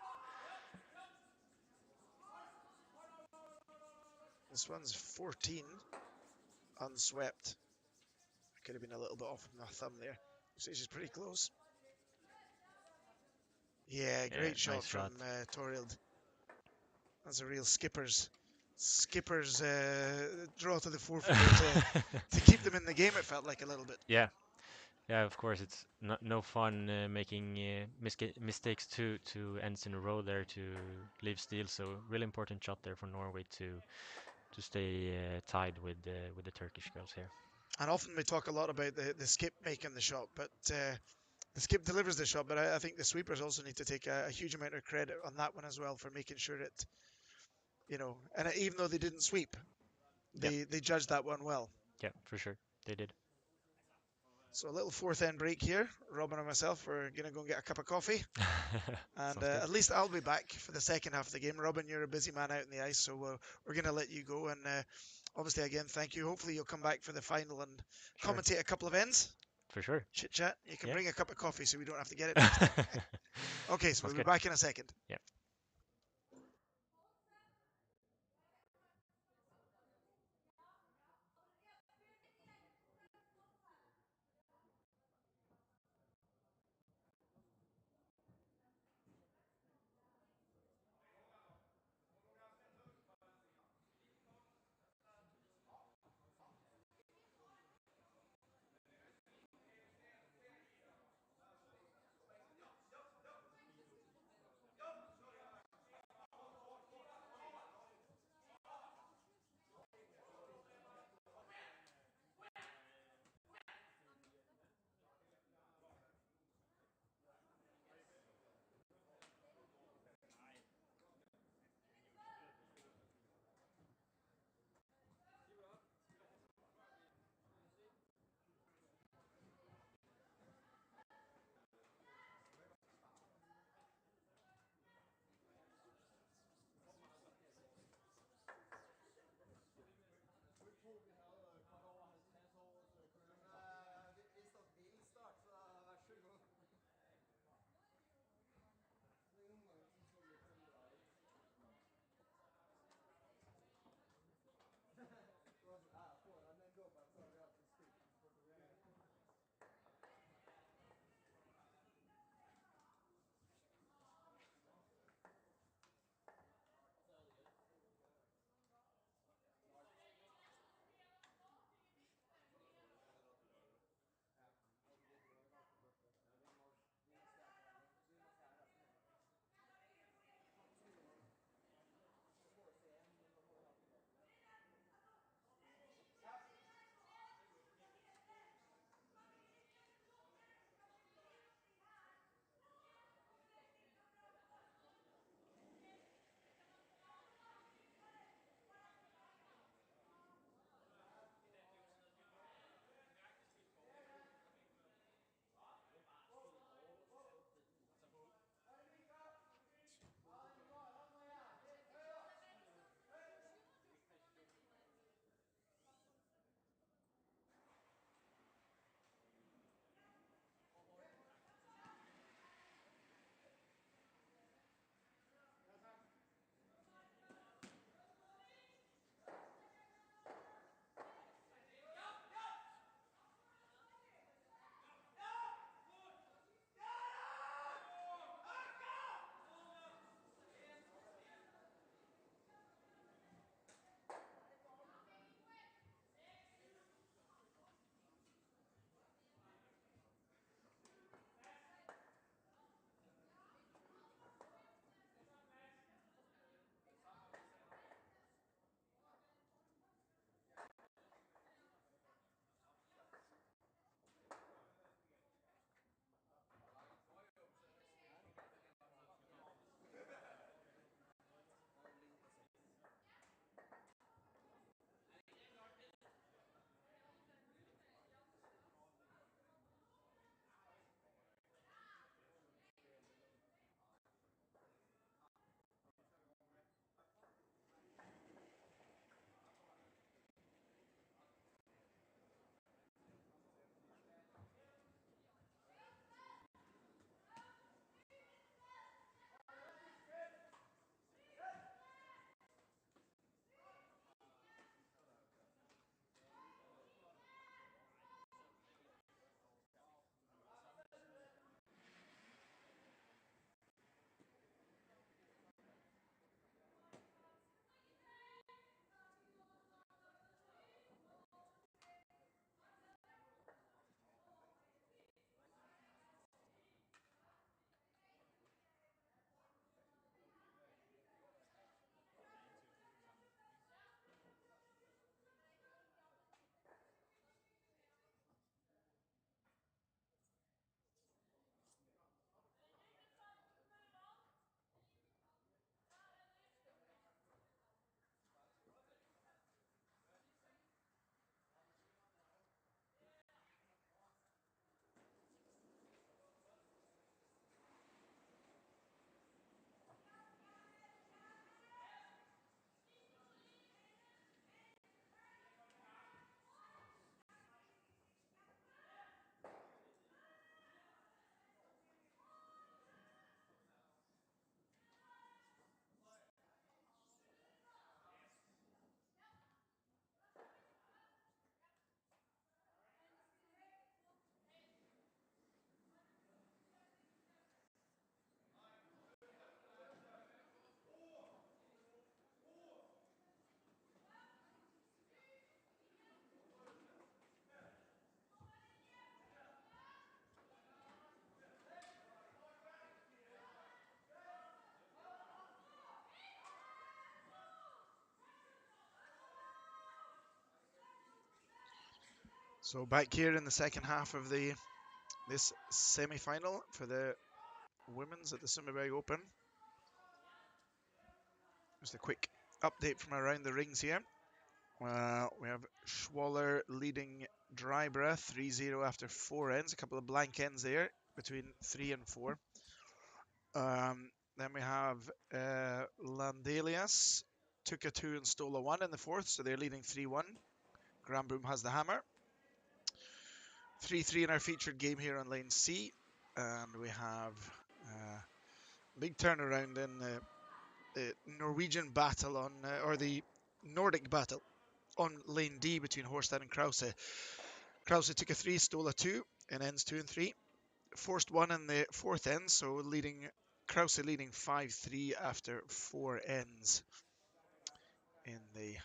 This one's 14 unswept. Could have been a little bit off my thumb there. Looks like she's pretty close. Yeah, great shot nice from shot. Torild. That's a real skipper's draw to the 4-foot to keep them in the game. It felt like a little bit. Yeah, Yeah, of course, it's no fun making mistakes two ends in a row there to leave steel. So really important shot there for Norway to stay tied with the Turkish girls here. And often we talk a lot about the skip making the shot, but the skip delivers the shot. But I think the sweepers also need to take a huge amount of credit on that one as well for making sure it, and even though they didn't sweep, Yeah, they judged that one well. yeah, for sure, they did. So a little fourth end break here. Robin and myself, we're gonna go and get a cup of coffee, and Sounds good. at least I'll be back for the second half of the game. Robin, you're a busy man out in the ice, so we're gonna let you go. And obviously, again, thank you. Hopefully, you'll come back for the final and Sure, commentate a couple of ends. for sure. Chit chat. You can Yeah. bring a cup of coffee so we don't have to get it next time. Okay, so Sounds we'll be good. back in a second. Yeah. So back here in the second half of this semi-final for the women's at the Sundbyberg Open. Just a quick update from around the rings here. We have Schwaller leading Drybra 3-0 after 4 ends. A couple of blank ends there between 3 and 4. Then we have Landelias took a 2 and stole a 1 in the fourth, so they're leading 3-1. Granbroom has the hammer. 3-3 in our featured game here on lane C. And we have big turnaround in the Norwegian battle on, or the Nordic battle on lane D between Horstad and Krause. Krause took a 3, stole a 2 in ends 2 and 3. Forced 1 in the fourth end, so Krause leading 5-3 after 4 ends in the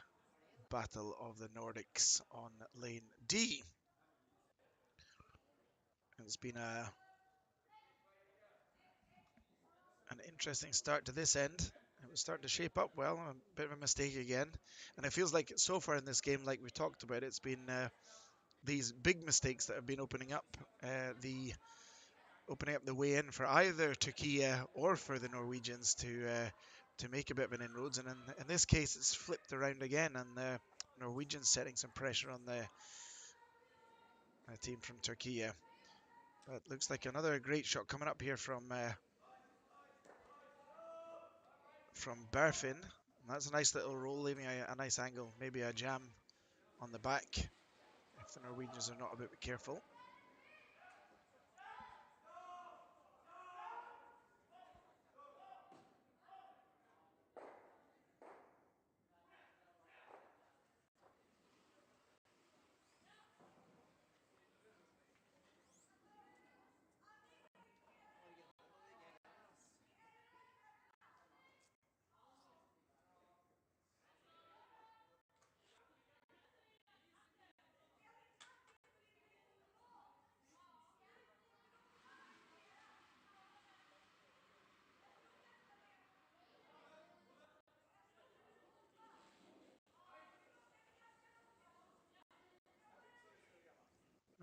Battle of the Nordics on lane D. It's been an interesting start to this end. It was starting to shape up well, a bit of a mistake again. And it feels like so far in this game, like we talked about, it's been these big mistakes that have been opening up the way in for either Turkey or for the Norwegians to make a bit of an inroads. And in this case, it's flipped around again, and the Norwegians setting some pressure on the team from Turkey. But looks like another great shot coming up here from Berfin. And that's a nice little roll, leaving a nice angle, maybe a jam on the back if the Norwegians are not a bit careful.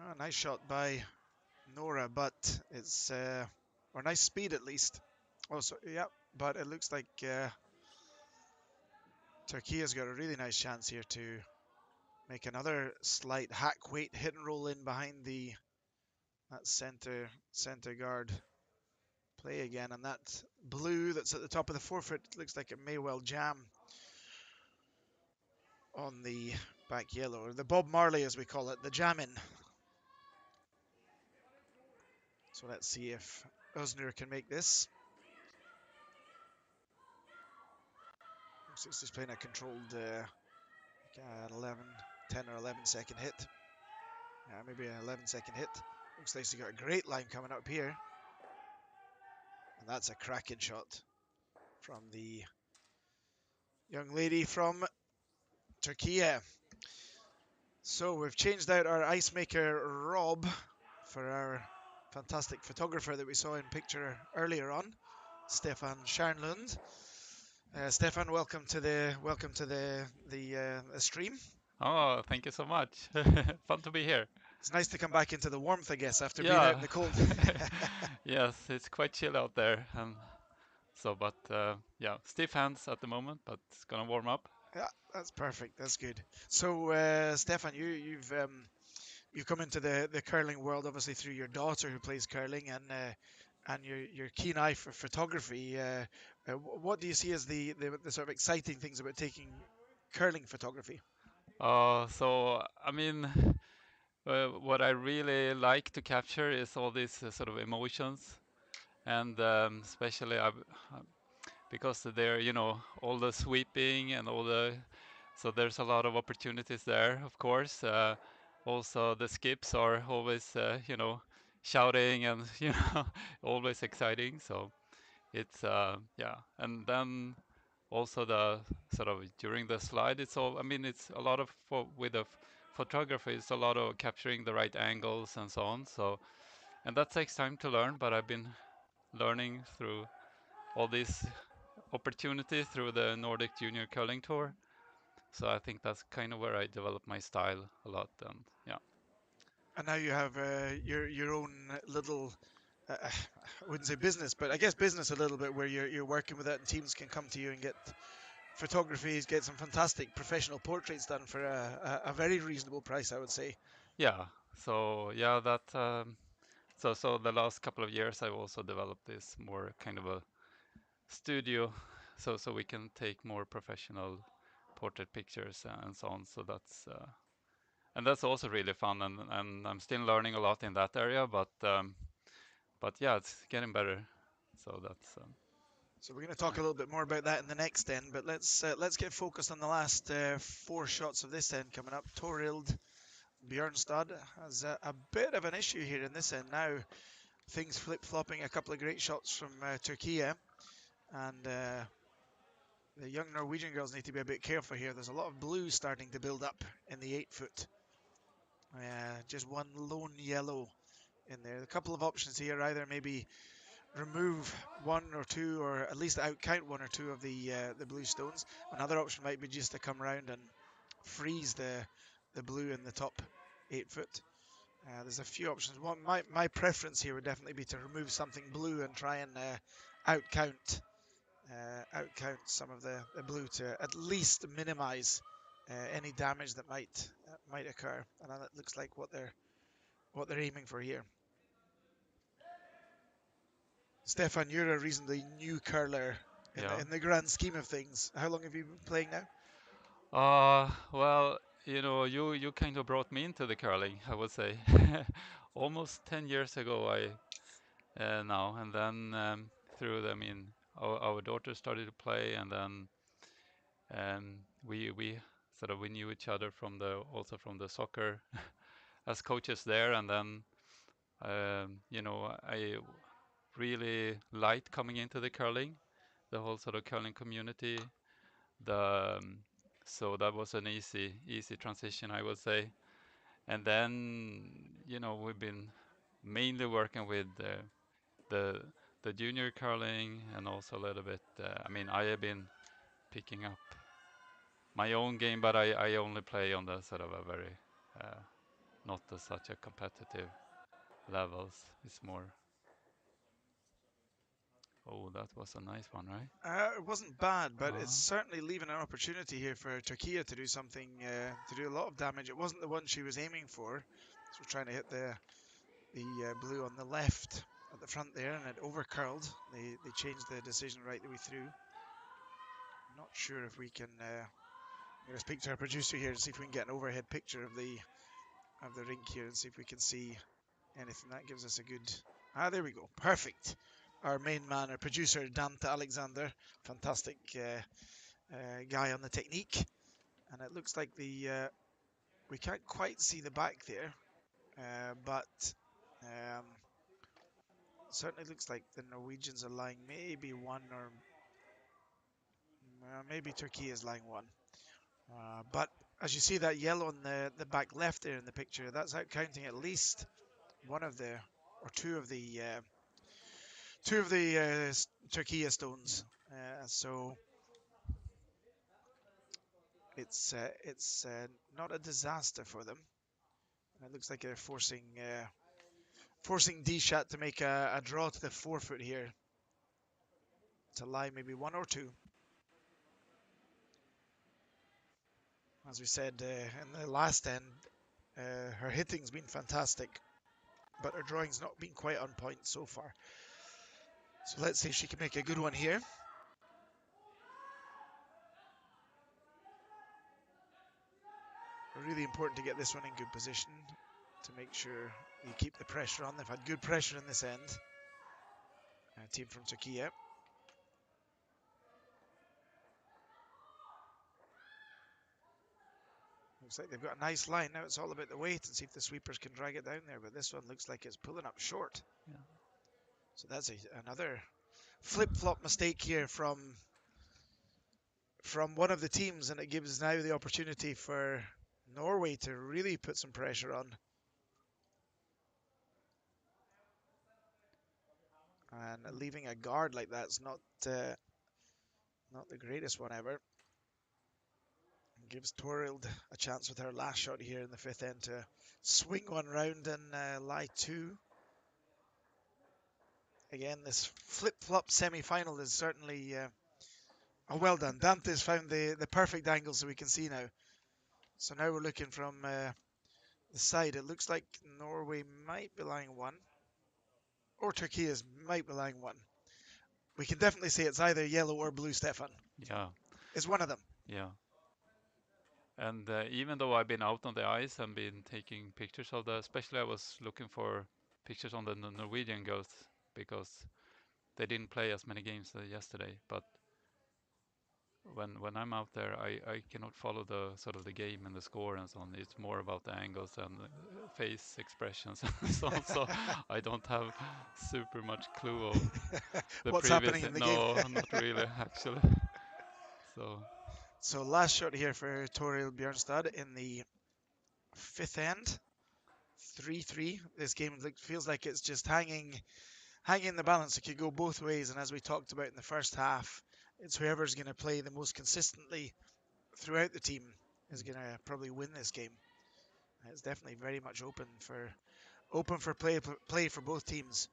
Oh, nice shot by Nora, but it's or nice speed at least. Also, yeah, but it looks like Turkey has got a really nice chance here to make another slight hack weight hit and roll in behind that center guard play again, and that blue that's at the top of the forefoot looks like it may well jam on the back yellow, or the Bob Marley as we call it, the jamming. So let's see if Öznur can make this. Looks like he's playing a controlled 10 or 11 second hit. Yeah, maybe an 11-second hit. Looks like he's got a great line coming up here. And that's a cracking shot from the young lady from Turkey. So we've changed out our ice maker Rob for our fantastic photographer that we saw in picture earlier on, Stefan Schernlund. Stefan, welcome to the stream. Oh, thank you so much. Fun to be here. It's nice to come back into the warmth, I guess, after being out in Yeah. the cold. Yes, it's quite chill out there, and but yeah, stiff hands at the moment, but it's gonna warm up. Yeah, that's perfect. That's good. So, Stefan, you've come into the curling world obviously through your daughter who plays curling, and your keen eye for photography. What do you see as the sort of exciting things about taking curling photography? So I mean, what I really like to capture is all these sort of emotions, and especially because they're all the sweeping and all the so there's a lot of opportunities there, of course. Also, the skips are always, shouting and, always exciting. So it's, yeah. And then also the sort of during the slide, I mean, it's a lot of, with the photography, it's a lot of capturing the right angles and so on. So, and that takes time to learn, but I've been learning through all these opportunities through the Nordic Junior Curling Tour. So I think that's kind of where I develop my style a lot. And yeah. And now you have your own little, I wouldn't say business, but I guess business a little bit, where you're working with it, and teams can come to you and get photographies, get some fantastic professional portraits done for a very reasonable price, I would say. Yeah. So yeah, that so the last couple of years I've also developed this more kind of a studio, so we can take more professional portrait pictures and so on. So that's also really fun, and I'm still learning a lot in that area, but yeah, it's getting better. So that's So we're going to talk a little bit more about that in the next end, but let's get focused on the last 4 shots of this end coming up. Torild Bjørnstad has a bit of an issue here in this end now. Things flip-flopping, a couple of great shots from Turkey, and the young Norwegian girls need to be a bit careful here. There's a lot of blue starting to build up in the 8-foot. Just one lone yellow in there. A couple of options here, either maybe remove one or two, or at least outcount one or two of the blue stones. Another option might be just to come around and freeze the blue in the top 8-foot. There's a few options. One, my preference here would definitely be to remove something blue and try and outcount some of the blue to at least minimize any damage that might occur. And that looks like what they're aiming for here. Stefan, you're a reasonably new curler yeah. in the grand scheme of things. How long have you been playing now? Well, you kind of brought me into the curling, I would say. Almost 10 years ago, now, and then through I mean, our daughter started to play, and then we sort of we knew each other also from the soccer as coaches there, and then I really liked coming into the curling, the whole sort of curling community. The So that was an easy transition, I would say. And then we've been mainly working with the the junior curling, and also a little bit. I mean, I have been picking up my own game, but I only play on the sort of a very not such a competitive levels. It's more. Oh, that was a nice one, right? It wasn't bad, but it's Uh, certainly leaving an opportunity here for Turkey to do something, to do a lot of damage. It wasn't the one she was aiming for. So we're trying to hit the blue on the left at the front there, and it over curled. They changed the decision right the way through. Not sure if we can. I'm going to speak to our producer here and see if we can get an overhead picture of the rink here and see if we can see anything. That gives us a good. There we go. Perfect. Our main man, our producer, Dante Alexander, fantastic guy on the technique. And it looks like we can't quite see the back there, but certainly looks like the Norwegians are lying maybe one, or maybe Turkey is lying one. But as you see that yellow on the back left there in the picture, that's out counting at least one of the, or two of the Turkey stones. So it's not a disaster for them. And it looks like they're forcing Dshat to make a draw to the 4-foot here, to lie maybe one or two. As we said in the last end, her hitting's been fantastic, but her drawing's not been quite on point so far. So let's see if she can make a good one here. Really important to get this one in good position to make sure you keep the pressure on. They've had good pressure in this end. Team from Turkey. Looks like they've got a nice line. Now it's all about the weight and see if the sweepers can drag it down there. But this one looks like it's pulling up short. yeah. So that's another flip-flop mistake here from one of the teams, and it gives now the opportunity for Norway to really put some pressure on. And leaving a guard like that's not the greatest one ever. gives Torild a chance with her last shot here in the fifth end to swing one round and lie two. Again, this flip-flop semi-final is certainly well done. Dante's found the perfect angle so we can see now. So now we're looking from the side. It looks like Norway might be lying one, or Turkey might be lying one. We can definitely say it's either yellow or blue, Stefan. Yeah, It's one of them. yeah. And even though I've been out on the ice and been taking pictures of especially I was looking for pictures on the Norwegian girls because they didn't play as many games yesterday. But when I'm out there, I cannot follow the sort of the game and the score and so on. It's more about the angles and face expressions and so on. So I don't have super much clue of the What's previous. happening in the No, game. not really actually. So So last shot here for Torild Bjørnstad in the fifth end. 3-3. This game feels like it's just hanging in the balance. It could go both ways, and as we talked about in the first half, it's whoever's going to play the most consistently throughout the team is going to probably win this game. It's definitely very much open for play for both teams.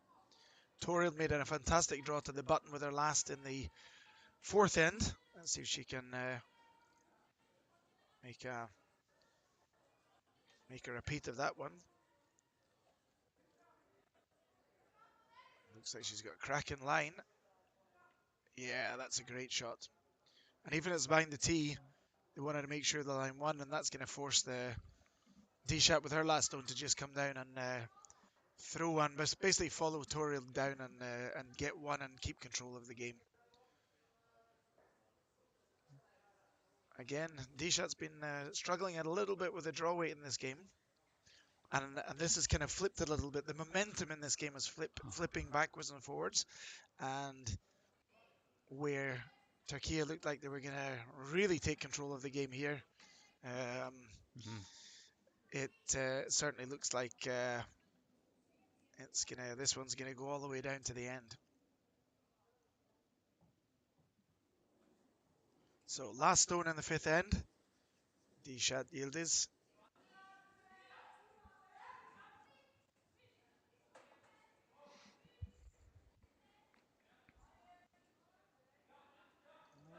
Torild made a fantastic draw to the button with her last in the fourth end. Let's see if she can make a repeat of that one. Looks like she's got a cracking line. Yeah, that's a great shot. And even as behind the tee, they wanted to make sure the line won, and that's going to force the D-Shot with her last stone to just come down and throw one, but basically follow Torild down and get one and keep control of the game. Again, D-Shot's been struggling a little bit with the draw weight in this game. And this has kind of flipped a little bit. The momentum in this game is flipping backwards and forwards. And where Turkey looked like they were going to really take control of the game here, it certainly looks like this one's gonna go all the way down to the end. So last stone in the fifth end, D-Shot Yildiz.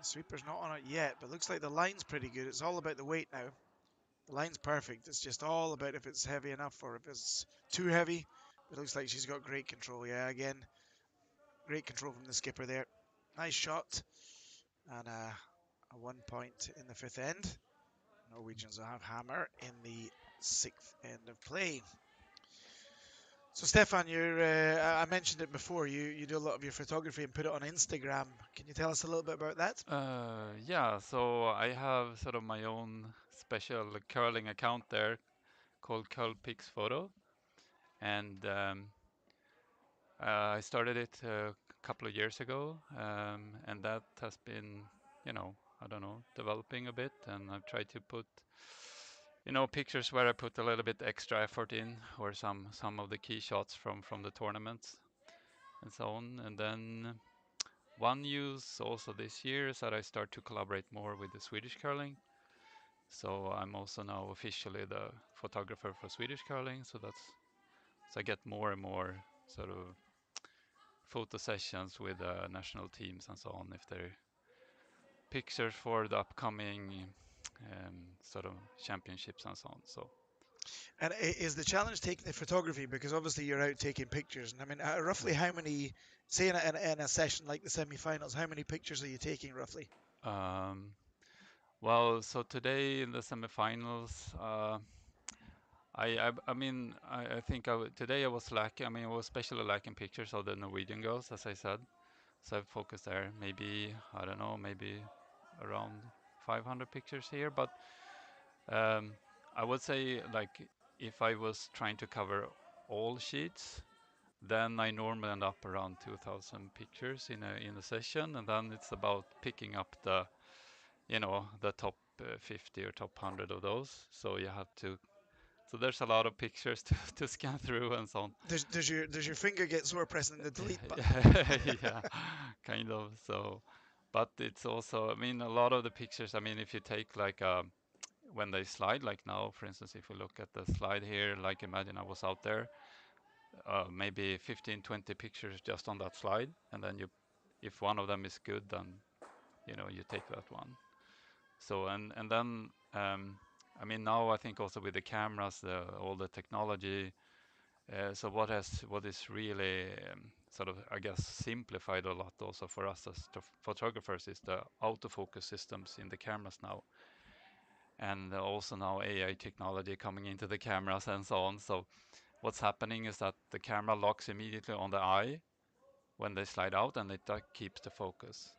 Sweeper's not on it yet, but looks like the line's pretty good. It's all about the weight now. The line's perfect. It's just all about if it's heavy enough or if it's too heavy. It looks like she's got great control. Yeah, again, great control from the skipper there. Nice shot. And a 1 point in the fifth end. Norwegians will have hammer in the sixth end of play. So Stefan, I mentioned it before, you do a lot of your photography and put it on Instagram. Can you tell us a little bit about that? Yeah, so I have sort of my own special curling account there called Curl Pics Photo, and I started it a couple of years ago, and that has been, I don't know, developing a bit, and I've tried to put, pictures where I put a little bit extra effort in, or some of the key shots from the tournaments and so on. And then one use also this year is that I start to collaborate more with the Swedish curling. So I'm also now officially the photographer for Swedish curling. So I get more and more sort of photo sessions with national teams and so on if they're pictures for the upcoming sort of championships and so on. So. And is the challenge taking the photography, because obviously you're out taking pictures, and I mean roughly how many, say in a session like the semi-finals, how many pictures are you taking roughly? Well, so today in the semifinals, I think today I was lacking. I was especially lacking pictures of the Norwegian girls, as I said. So I focused there. Maybe I don't know, maybe around 500 pictures here. But I would say like if I was trying to cover all sheets, then I normally end up around 2,000 pictures in a session, and then it's about picking up the top 50 or top 100 of those. So you have to. So there's a lot of pictures to scan through and so on. Does your finger get sore pressing the delete button? Yeah, kind of. So, but it's also, a lot of the pictures. If you take like when they slide, like now, for instance, if we look at the slide here, like imagine I was out there, maybe 15, 20 pictures just on that slide, and then if one of them is good, then you take that one. So and then I mean now I think also with the cameras, all the technology. So what is really sort of I guess simplified a lot also for us as photographers is the autofocus systems in the cameras now, and also now AI technology coming into the cameras and so on. So what's happening is that the camera locks immediately on the eye when they slide out, and it keeps the focus.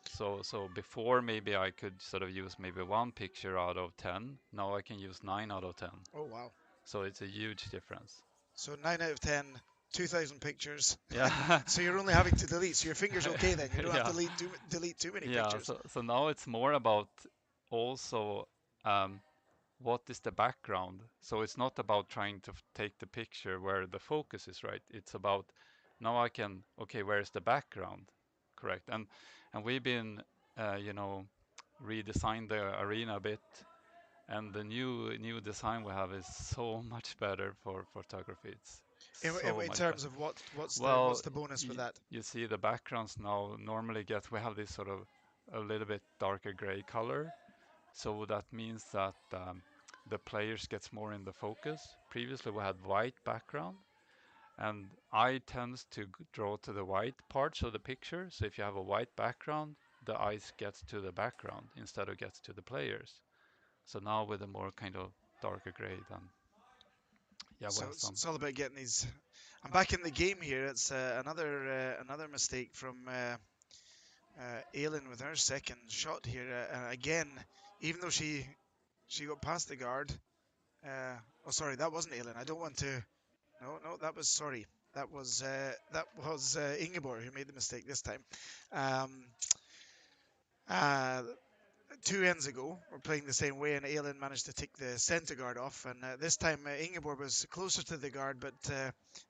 So before maybe I could sort of use maybe one picture out of 10. Now I can use 9 out of 10. Oh, wow. So it's a huge difference. So 9 out of 10, 2,000 pictures. Yeah. So you're only having to delete. So your finger's okay then. You don't have Yeah. to delete too many Yeah. pictures. So now it's more about also what is the background. So it's not about trying to take the picture where the focus is right. It's about now I can, okay, where's the background? Correct. And we've been, redesigned the arena a bit, and the new design we have is so much better for photography. It's so In much better. terms of what's Well, the bonus with that? you see the backgrounds now normally we have this sort of a little bit darker gray color. So that means that the players gets more in the focus. Previously we had white background, and eye tends to draw to the white parts of the picture. So if you have a white background, the eyes gets to the background instead of gets to the players. So now with a more kind of darker gray, then yeah, we So have some. it's all about getting these. I'm back in the game here. It's another mistake from Ailin with her second shot here. Again, even though she got past the guard. Oh, sorry, that wasn't Ailin. I don't want to. No, that was sorry. That was Ingeborg who made the mistake this time. Um, uh, 2 ends ago, we're playing the same way, and Ailin managed to take the centre guard off. And this time, Ingeborg was closer to the guard, but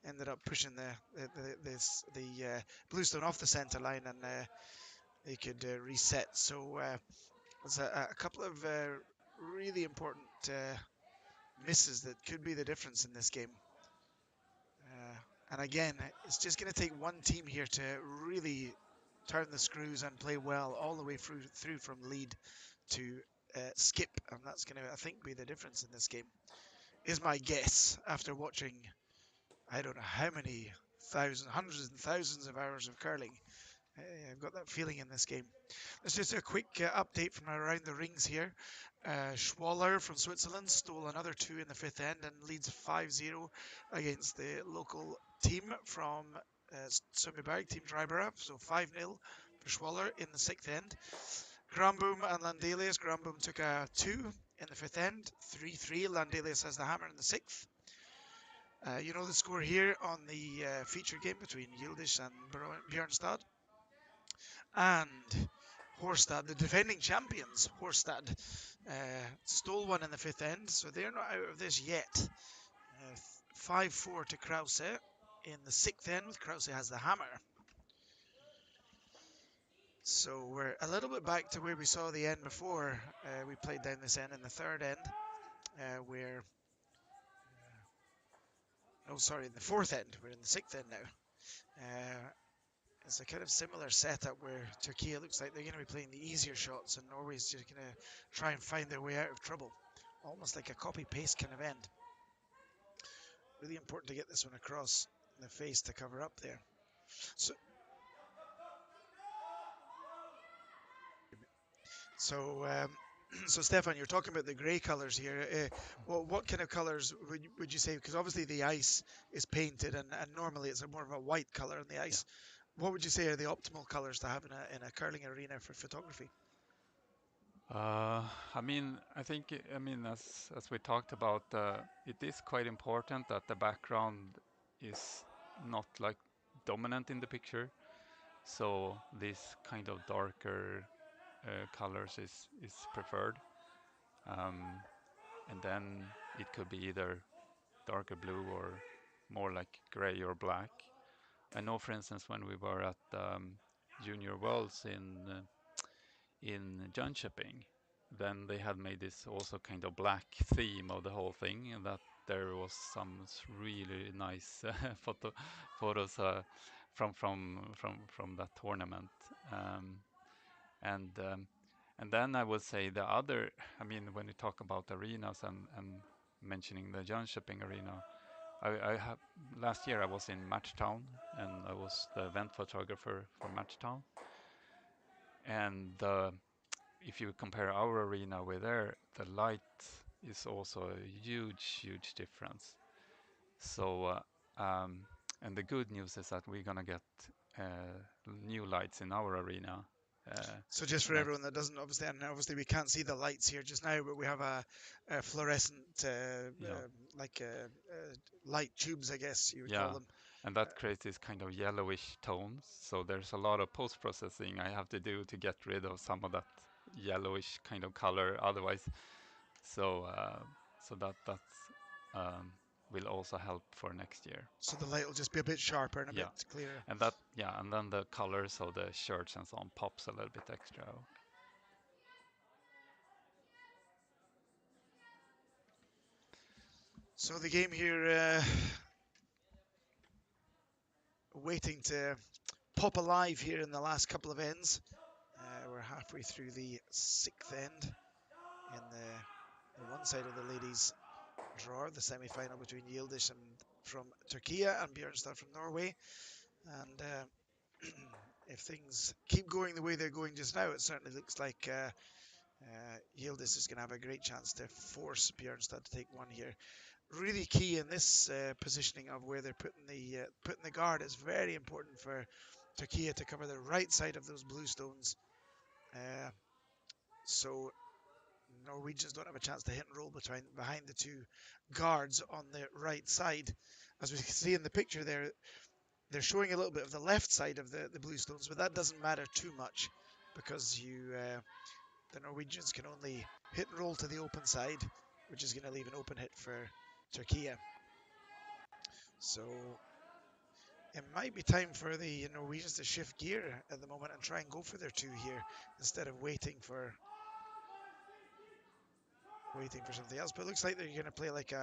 ended up pushing the bluestone off the centre line, and they could reset. So there's a couple of really important misses that could be the difference in this game. And again, it's just going to take one team here to really turn the screws and play well all the way through from lead to skip, and that's going to, I think, be the difference in this game. Is my guess after watching, I don't know how many hundreds and thousands of hours of curling. I've got that feeling in this game. Let's just do a quick update from around the rings here. Schwaller from Switzerland stole another 2 in the 5th end and leads 5-0 against the local team from Sundbyberg, Team Dryburgh. So 5-0 for Schwaller in the 6th end. Granboom and Landelius. Granboom took a 2 in the 5th end. 3-3. Landelius has the hammer in the 6th. You know the score here on the feature game between Yildiz and Bjørnstad. And Horstad, the defending champions, Horstad, stole one in the 5th end, so they're not out of this yet. 5-4 to Krause in the 6th end, with Krause has the hammer. So we're a little bit back to where we saw the end before we played down this end in the 3rd end, where, no, sorry, in the 4th end. We're in the 6th end now. It's a kind of similar setup where Turkey looks like they're going to be playing the easier shots, and Norway's just going to try and find their way out of trouble. Almost like a copy-paste kind of end. Really important to get this one across the face to cover up there. So so Stefan, you're talking about the grey colours here. What kind of colours would you say? Because obviously the ice is painted, and normally it's more of a white colour on the ice. What would you say are the optimal colours to have in a curling arena for photography? I mean, as we talked about, it is quite important that the background is not like dominant in the picture. So this kind of darker colors is preferred, um, and then it could be either darker blue or more like gray or black. I know, for instance, when we were at Junior Worlds in Jönköping, then they had made this also kind of black theme of the whole thing, and that there was some really nice photos from that tournament. Um, and and then I would say the other, I mean, when you talk about arenas and mentioning the Jönköping arena, I have last year I was in Matchtown and I was the event photographer for Matchtown. And if you compare our arena with there, the light is also a huge difference. So, and the good news is that we're gonna get new lights in our arena. So just for everyone that doesn't understand, obviously we can't see the lights here just now, but we have a fluorescent, like light tubes, I guess you would call them. And that creates this kind of yellowish tones. So there's a lot of post-processing I have to do to get rid of some of that yellowish kind of color. Otherwise, so that's will also help for next year. So the light will just be a bit sharper and a bit clearer. And and then the colors of the shirts and so on pops a little bit extra. So the game here, waiting to pop alive here in the last couple of ends. We're halfway through the 6th end in the one side of the ladies' draw, the semi-final between Yildiz from Turkey and Bjørnstad from Norway. And if things keep going the way they're going just now, it certainly looks like Yildiz is going to have a great chance to force Bjørnstad to take one here. Really key in this positioning of where they're putting the guard is very important for Turkey to cover the right side of those blue stones. So Norwegians don't have a chance to hit and roll behind the two guards on the right side. As we can see in the picture there, they're showing a little bit of the left side of the blue stones, but that doesn't matter too much because the Norwegians can only hit and roll to the open side, which is going to leave an open hit for Turkey. So it might be time for the Norwegians to shift gear at the moment and try and go for their two here instead of waiting for something else. But it looks like they're going to play like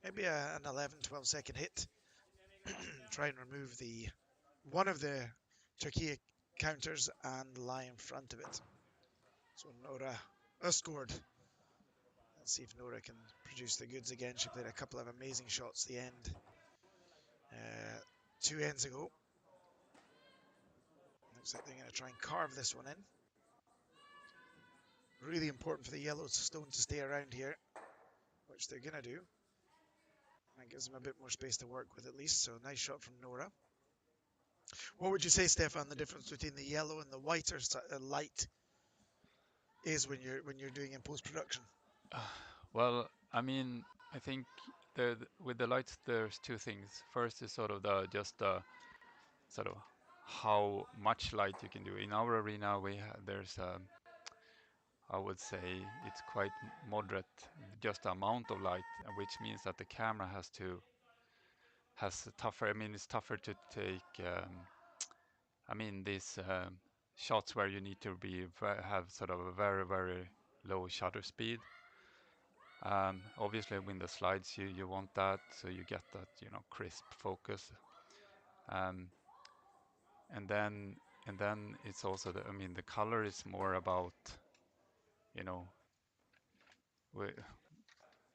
maybe an 11-12 second hit. Try and remove one of the Turkey counters and lie in front of it. So Nora scored. Let's see if Nora can produce the goods again. She played a couple of amazing shots the end, 2 ends ago. Looks like they're going to try and carve this one in. Really important for the yellow stone to stay around here, which they're going to do. That gives them a bit more space to work with at least. So nice shot from Nora. What would you say, Stefan, the difference between the yellow and the whiter light is when you're doing in post-production? Well, I mean, I think with the lights, there's two things. First is sort of sort of how much light you can do. In our arena, there's I would say it's quite moderate, just the amount of light, which means that the camera has tougher. I mean, it's tougher to take. I mean, these shots where you need to have sort of a very low shutter speed. Obviously, with the slides, you want that, so you get that crisp focus. And then it's also I mean, the color is more about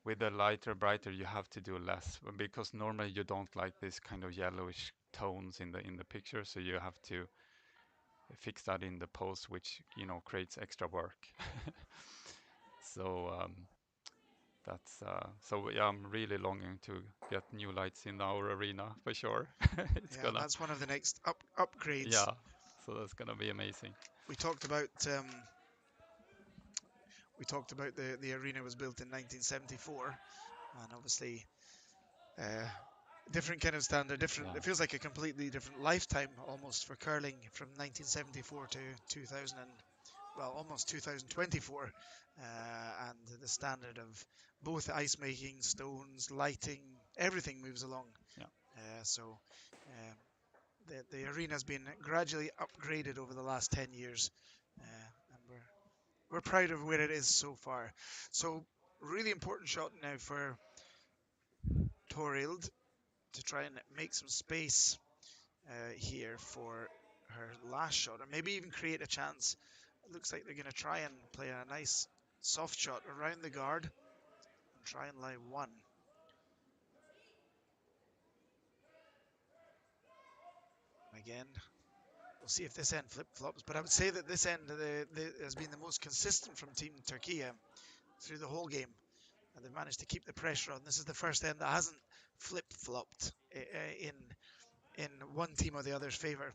with the lighter, brighter, you have to do less because normally you don't like this kind of yellowish tones in the picture, so you have to fix that in the post, which creates extra work. So yeah, I'm really longing to get new lights in our arena for sure. That's one of the next upgrades. Yeah, so that's gonna be amazing. We talked about the arena was built in 1974, and obviously different kind of standard, different. It feels like a completely different lifetime almost for curling from 1974 to 2000 almost 2024, and the standard of both ice making, stones, lighting, everything moves along. So the arena has been gradually upgraded over the last 10 years, and we're proud of where it is so far. So really important shot now for Torild to try and make some space here for her last shot, or maybe even create a chance. It looks like they're going to try and play a nice soft shot around the guard and try and lie one. Again, we'll see if this end flip-flops, but I would say that this end has been the most consistent from Team Turkey through the whole game, and they've managed to keep the pressure on. This is the first end that hasn't flip-flopped in one team or the other's favour.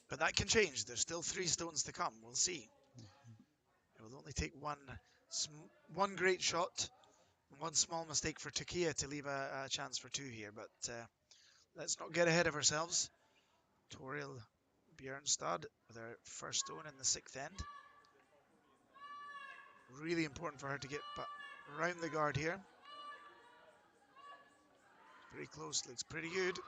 But that can change. There's still 3 stones to come. We'll see. It will only take one great shot, one small mistake for Turkey to leave a chance for 2 here. But let's not get ahead of ourselves. Torild Bjørnstad with her first stone in the 6th end. Really important for her to get around the guard here. Pretty close, looks pretty good.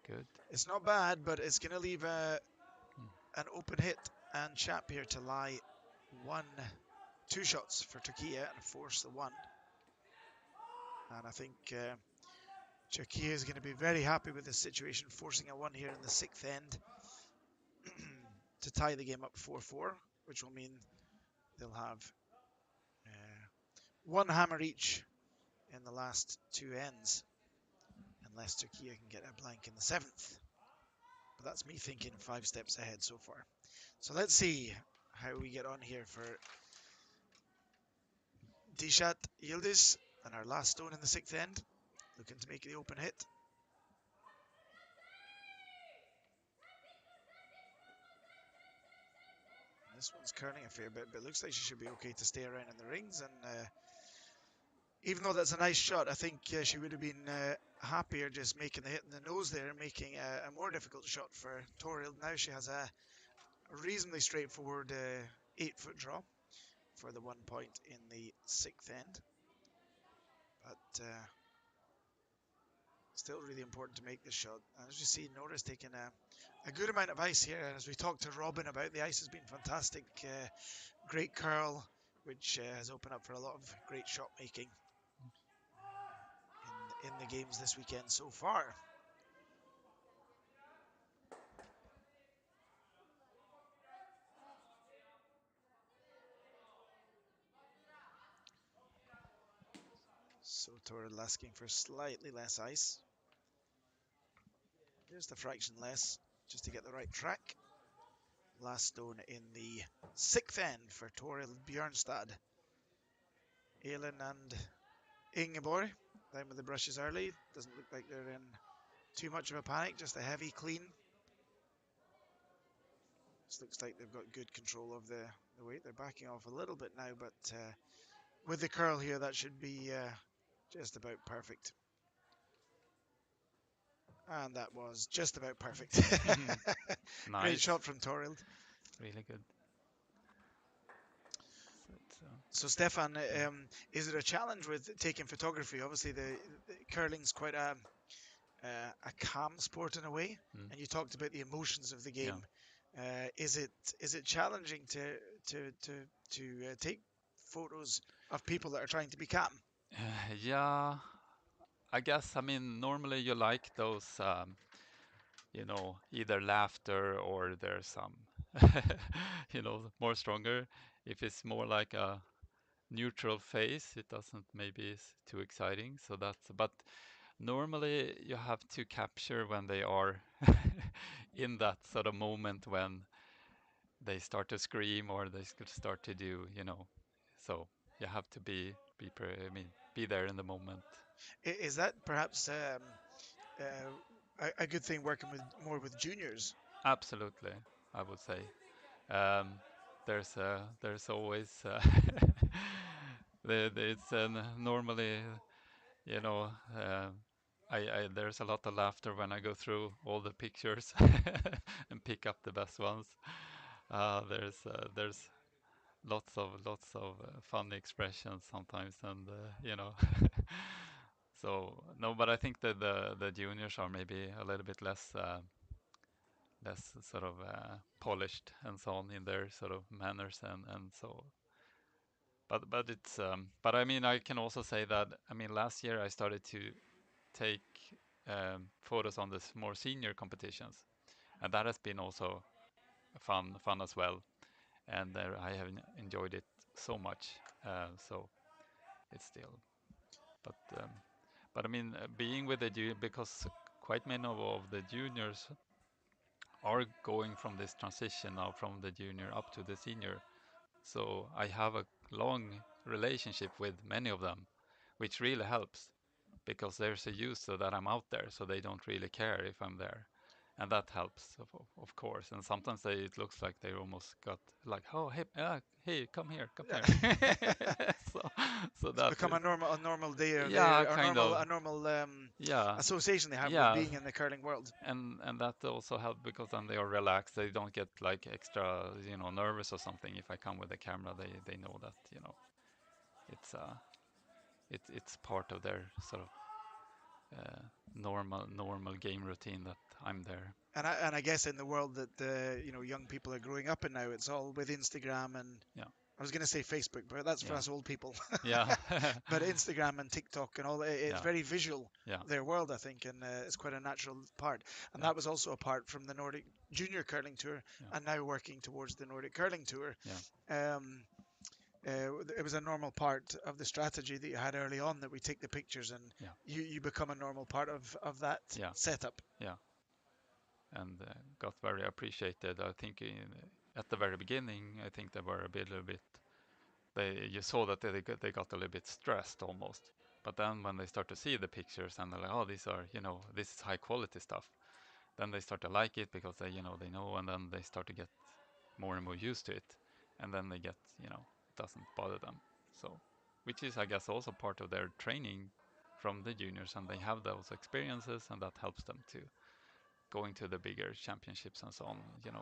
Good. It's not bad, but it's going to leave an open hit and Chap here to lie 2 shots for Turkey and force the 1. And I think Turkey is going to be very happy with this situation, forcing a 1 here in the 6th end to tie the game up 4-4, which will mean they'll have 1 hammer each in the last 2 ends, unless Turkey can get a blank in the 7th. But that's me thinking 5 steps ahead so far. So let's see how we get on here for Dishat Yildiz and our last stone in the 6th end, looking to make the open hit. This one's curling a fair bit, but it looks like she should be okay to stay around in the rings. And even though that's a nice shot, I think she would have been happier just making the hit in the nose there, making a more difficult shot for Torild. Now she has a reasonably straightforward 8-foot draw for the 1 point in the 6th end. But still really important to make this shot. As you see, Nora's taking a good amount of ice here. As we talked to Robin about, the ice has been fantastic. Great curl, which has opened up for a lot of great shot making in the games this weekend so far. So Torild asking for slightly less ice. Just a fraction less, just to get the right track. Last stone in the 6th end for Torild Bjørnstad. Elin and Ingeborg down with the brushes early. Doesn't look like they're in too much of a panic, just a heavy clean. This looks like they've got good control of the weight. They're backing off a little bit now, but with the curl here, that should be just about perfect. And that was just about perfect. Nice. Great shot from Torild. Really good. So Stefan, is it a challenge with taking photography? Obviously, the curling's quite a calm sport in a way, and you talked about the emotions of the game. Yeah. Is it challenging to take photos of people that are trying to be calm? Yeah, I guess. I mean, normally you like those, either laughter or there's some, more stronger. If it's more like a neutral face, it doesn't maybe is too exciting. So but normally you have to capture when they are in that sort of moment when they start to scream or they start to do, so you have to be there in the moment. Is that perhaps a good thing working more with juniors? Absolutely, I would say. There's always it's normally, you know, there's a lot of laughter when I go through all the pictures and pick up the best ones. There's lots of funny expressions sometimes, and so no, but I think that the juniors are maybe a little bit less less sort of polished and so on in their sort of manners and so. But it's but I mean I can also say that I mean last year I started to take photos on this more senior competitions, and that has been also fun as well, and I have enjoyed it so much. So it's still, but but I mean being with the because quite many of the juniors are going from this transition now from the junior up to the senior. So I have a long relationship with many of them, which really helps because there's a user that I'm out there, so they don't really care if I'm there. And that helps, of course. And sometimes it looks like they almost got like, oh, hey, hey, come here, come Yeah. here. so, so It's that, become a normal day of yeah, their, kind of, a normal yeah, association they have with yeah. being in the curling world. And that also helps because then they are relaxed. They don't get like extra, nervous or something. If I come with the camera, they know that, it's it's part of their sort of normal game routine that I'm there. And I guess in the world that the young people are growing up in now, it's all with Instagram and Yeah, I was going to say Facebook, but that's for yeah, us old people. yeah, But Instagram and TikTok and all that, it's yeah, very visual, yeah, their world, I think, and it's quite a natural part. And yeah, that was also apart from the Nordic Junior Curling Tour, yeah, and now working towards the Nordic Curling Tour. yeah, Um, it was a normal part of the strategy that you had early on that we take the pictures and yeah, you become a normal part of that yeah, setup. yeah, and got very appreciated. I think at the very beginning, I think they were a little bit. You saw that they got a little bit stressed almost. But then when they start to see the pictures and they're like, oh, these are, this is high quality stuff. Then they start to like it because they know, and then they start to get more and more used to it, and then they get, it doesn't bother them. So, which is, I guess, also part of their training from the juniors, and they have those experiences, and that helps them to going to the bigger championships and so on,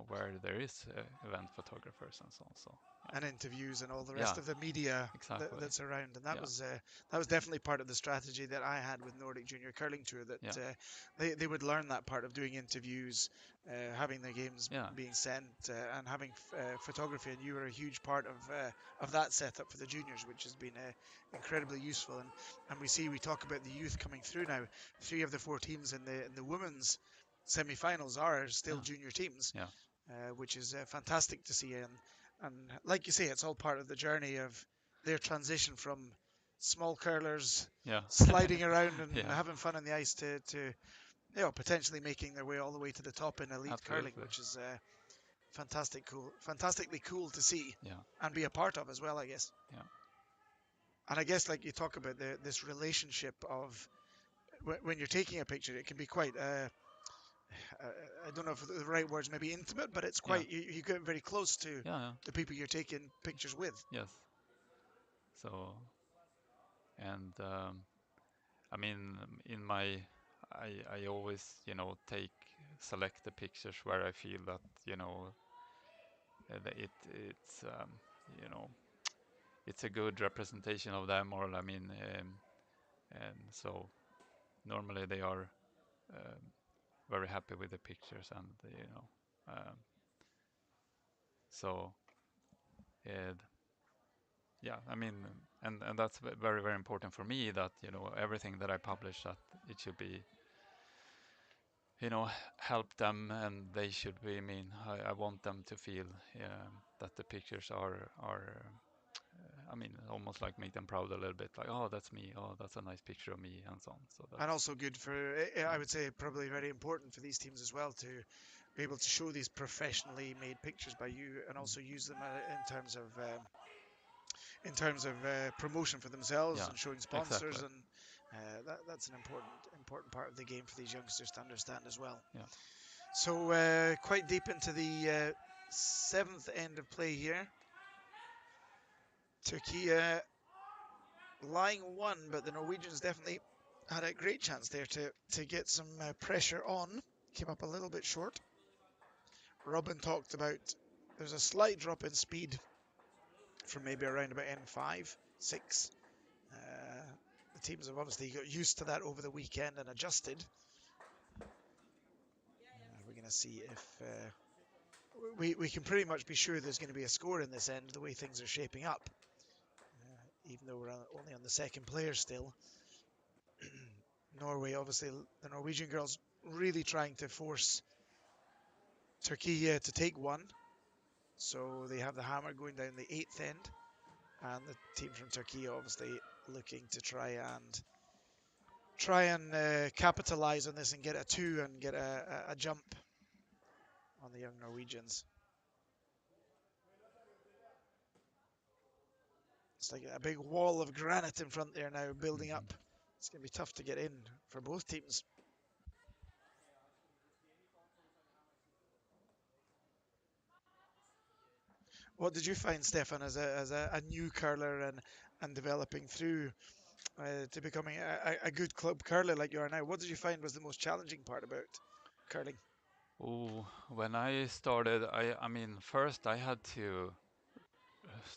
where there is event photographers and so on. So, And interviews and all the yeah, rest of the media exactly. that's around, and Yeah, that was definitely part of the strategy that I had with Nordic Junior Curling Tour. yeah, That they would learn that part of doing interviews, having their games yeah, being sent, and having photography. And you were a huge part of that setup for the juniors, which has been incredibly useful. And we talk about the youth coming through now. 3 of the 4 teams in the women's semi-finals are still yeah, junior teams, yeah, which is fantastic to see. And like you say, it's all part of the journey of their transition from small curlers yeah, sliding around and yeah, having fun on the ice to potentially making their way all the way to the top in elite curling, absolutely. which is fantastically cool to see Yeah, and be a part of as well, I guess. yeah, And I guess like you talk about this relationship of when you're taking a picture, it can be quite I don't know if the right words maybe intimate, but it's yeah, quite you get very close to yeah, yeah, the people you're taking pictures with. yes. So, and I mean, in my, I always, select the pictures where I feel that, that you know, it's a good representation of them, or I mean, and so normally they are um, very happy with the pictures, and so it, yeah, I mean, and that's very very important for me that everything that I publish that it should be help them, and they should be. I mean, I want them to feel that the pictures are. I mean, almost like make them proud a little bit, like, oh, that's me. Oh, that's a nice picture of me, and so on. So And that's also good for, I yeah, would say, probably very important for these teams as well to be able to show these professionally made pictures by you, and mm, also use them in terms of promotion for themselves yeah, and showing exactly. sponsors, and that's an important part of the game for these youngsters to understand as well. Yeah, So quite deep into the 7th end of play here. Turkey lying 1, but the Norwegians definitely had a great chance there to get some pressure on. Came up a little bit short. Robin talked about there's a slight drop in speed from maybe around about N5, 6. Uh, the teams have obviously got used to that over the weekend and adjusted. We're going to see if we can pretty much be sure there's going to be a score in this end, the way things are shaping up, even though we're only on the second player still. Norway, obviously, the Norwegian girls really trying to force Turkey to take one. So they have the hammer going down the 8th end, and the team from Turkey obviously looking to try and capitalize on this and get a 2 and get a jump on the young Norwegians. It's like a big wall of granite in front there now, building up. It's going to be tough to get in for both teams. What did you find, Stefan, as a new curler and developing through to becoming a good club curler like you are now? What did you find was the most challenging part about curling? Oh, when I started, I mean, first I had to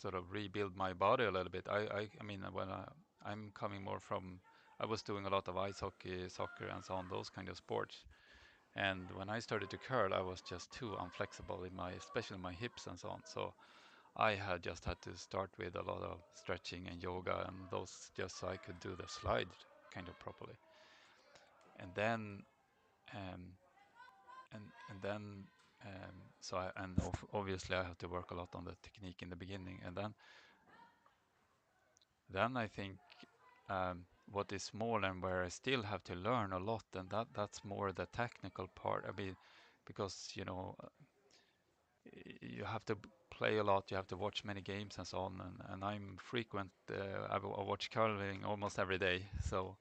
sort of rebuild my body a little bit. I mean, I'm coming more from, I was doing a lot of ice hockey, soccer, and so on, those kind of sports. And when I started to curl, I was just too unflexible in my, especially my hips and so on. So I had just had to start with a lot of stretching and yoga and those, just so I could do the slide kind of properly. And then, um, and then, so obviously I have to work a lot on the technique in the beginning, and then I think what is small and where I still have to learn a lot, and that's more the technical part. I mean, because you have to play a lot, you have to watch many games and so on, and I'm frequent. I watch curling almost every day, so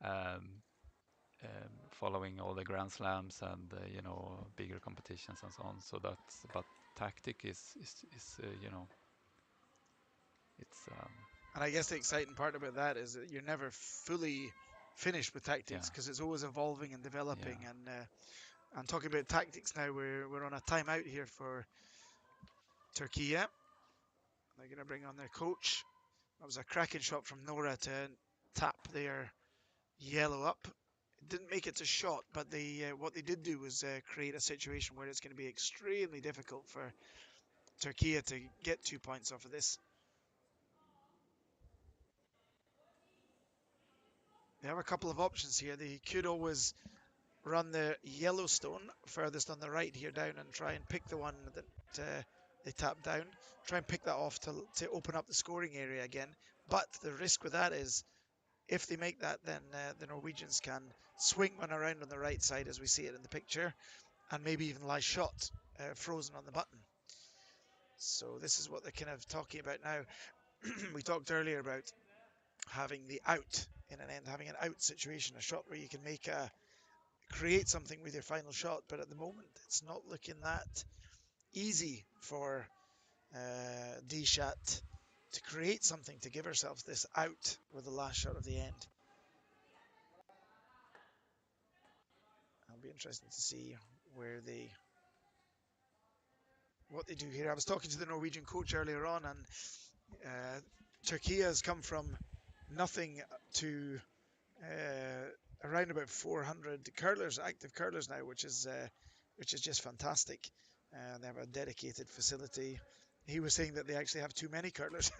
um, following all the Grand Slams and bigger competitions and so on. So that's, but tactic is it's And I guess the exciting part about that is that you're never fully finished with tactics yeah, because it's always evolving and developing. yeah. And talking about tactics now, we're on a timeout here for Turkey. They're going to bring on their coach. That was a cracking shot from Nora to tap their yellow up. It didn't make it to shot, but what they did do was create a situation where it's going to be extremely difficult for Turkey to get 2 points off of this. They have a couple of options here. They could always run the Yellowstone furthest on the right here down and try and pick the one that they tap down. Try and pick that off to open up the scoring area again. But the risk with that is if they make that, then the Norwegians can swing one around on the right side as we see it in the picture and maybe even lie shot frozen on the button. So this is what they're kind of talking about now. We talked earlier about having the out in an end, having an out situation, a shot where you can create something with your final shot, but at the moment it's not looking that easy for Dshat to create something to give herself this out with the last shot of the end. It'll be interesting to see what they do here. I was talking to the Norwegian coach earlier on, and Turkey has come from nothing to around about 400 curlers, active curlers now, which is just fantastic. They have a dedicated facility. He was saying that they actually have too many curlers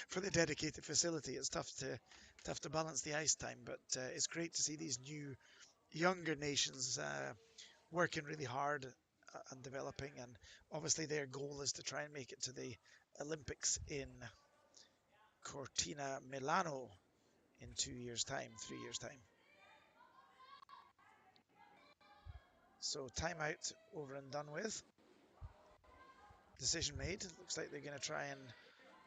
for the dedicated facility. It's tough to balance the ice time, but it's great to see these new younger nations working really hard and developing. And obviously their goal is to try and make it to the Olympics in Cortina, Milano in 3 years' time. So timeout over and done with. Decision made. Looks like they're going to try and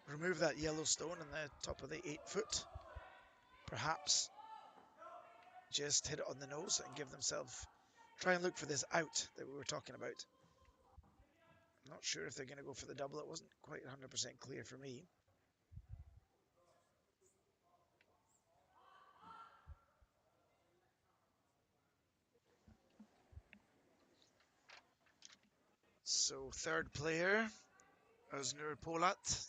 remove that yellow stone in the top of the 8-foot. Perhaps just hit it on the nose and give themselves, try and look for this out that we were talking about. I'm not sure if they're going to go for the double. It wasn't quite 100% clear for me. So third player, Öznur Polat.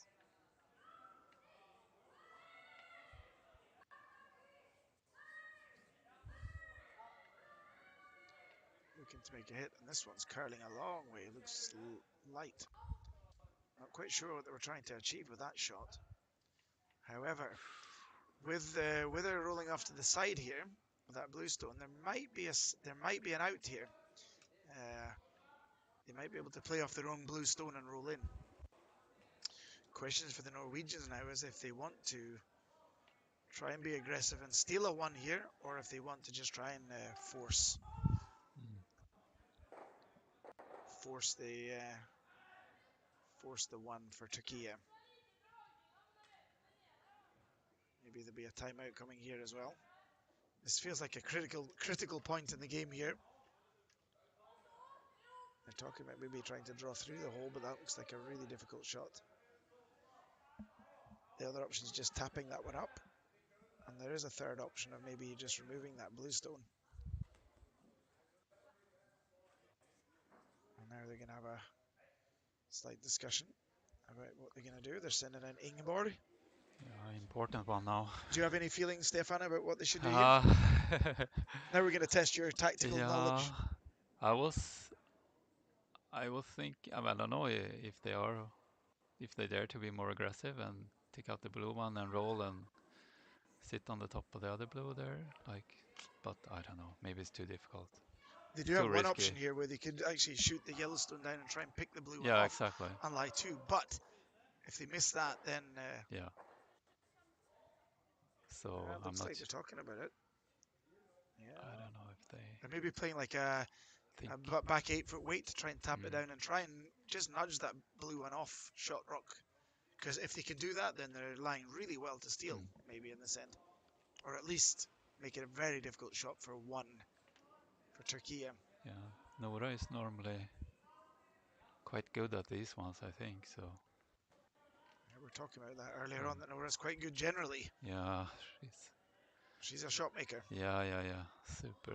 Looking to make a hit, and this one's curling a long way. It looks light. Not quite sure what they were trying to achieve with that shot. However, with her rolling off to the side here with that blue stone, there might be an out here. They might be able to play off their own blue stone and roll in. Questions for the Norwegians now is if they want to try and be aggressive and steal a one here, or if they want to just try and force the one for Turkey. Maybe there'll be a timeout coming here as well. This feels like a critical point in the game here. They're talking about maybe trying to draw through the hole, but that looks like a really difficult shot. The other option is just tapping that one up. And there is a third option of maybe just removing that blue stone. And now they're going to have a slight discussion about what they're going to do. They're sending in Ingeborg. Yeah, important one now. Do you have any feelings, Stefan, about what they should do here? Uh, Now we're going to test your tactical knowledge. I was thinking. I mean, I don't know if they dare to be more aggressive and take out the blue one and roll and sit on the top of the other blue there. But I don't know. Maybe it's too difficult. They do have one option here where they could actually shoot the yellow stone down and try and pick the blue one off. Yeah, exactly. And lie two. But if they miss that, then yeah. So it looks I'm not. like they're talking about it. Yeah. I don't know if They're maybe playing like a back 8 foot weight to try and tap it down and try and just nudge that blue one off shot rock. Because if they can do that, then they're lying really well to steal, maybe in this end. Or at least make it a very difficult shot for one for Turkey. Yeah, Nora is normally quite good at these ones, I think. So. Yeah, we were talking about that earlier on, that Nora's quite good generally. Yeah, she's a shot maker. Yeah, super.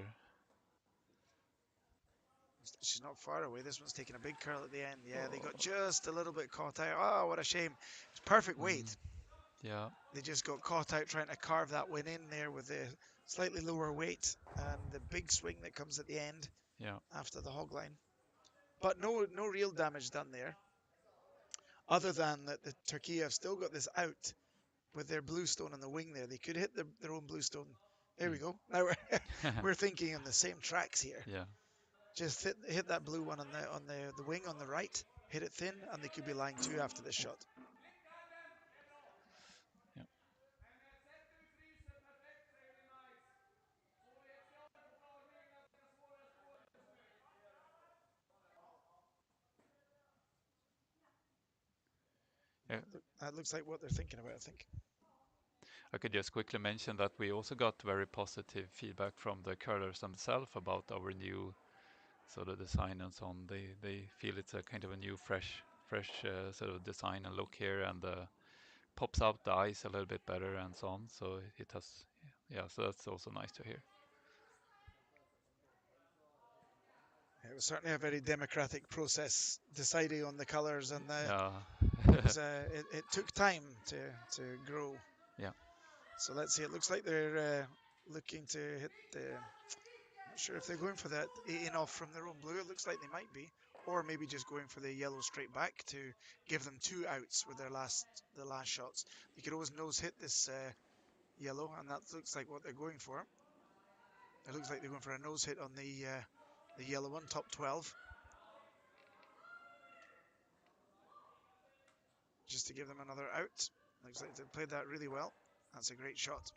She's not far away. This one's taking a big curl at the end. Yeah, they got just a little bit caught out. Oh, what a shame. It's perfect weight. Yeah. They just got caught out trying to carve that win in there with the slightly lower weight and the big swing that comes at the end after the hog line. But no real damage done there. Other than that the Turkey have still got this out with their blue stone on the wing there. They could hit their own blue stone. There we go. Now we're thinking on the same tracks here. Yeah. Just hit that blue one on the wing on the right, hit it thin, and they could be lying two after this shot. Yeah. Yeah. That looks like what they're thinking about, I think. I could just quickly mention that we also got very positive feedback from the curlers themselves about our new sort of design and so on. They feel it's a kind of a new, fresh sort of design and look here, and pops out the eyes a little bit better and so on. So it has, so that's also nice to hear. It was certainly a very democratic process deciding on the colours, and it took time to grow. Yeah. So let's see. It looks like they're looking to hit the. Not sure if they're going for that 8 off from their own blue. It looks like they might be, or maybe just going for the yellow straight back to give them 2 outs with the last shots. You could always nose hit this yellow, and that looks like what they're going for. It looks like they're going for a nose hit on the yellow one, top 12. Just to give them another out. Looks like they played that really well. That's a great shot.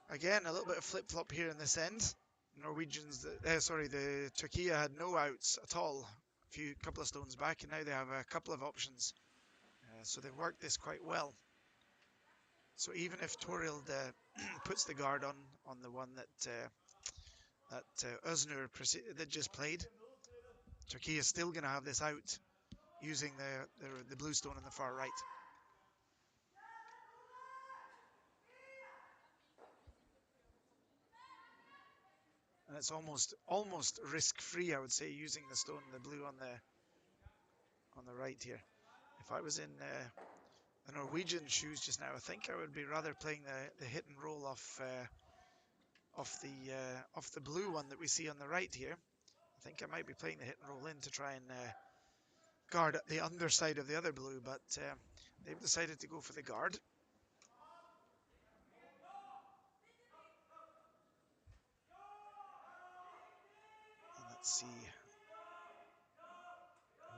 Again, a little bit of flip-flop here in this end. Norwegians, the Turkey had no outs at all a couple of stones back, and now they have a couple of options. So they've worked this quite well. So even if Torhild puts the guard on the one that Öznur that just played, Turkey is still going to have this out using the blue stone on the far right. And it's almost risk-free, I would say, using the stone, the blue on the right here. If I was in the Norwegian shoes just now, I think I would be rather playing the hit and roll off off the blue one that we see on the right here. I think I might be playing the hit and roll in to try and guard at the underside of the other blue, but they've decided to go for the guard. And let's see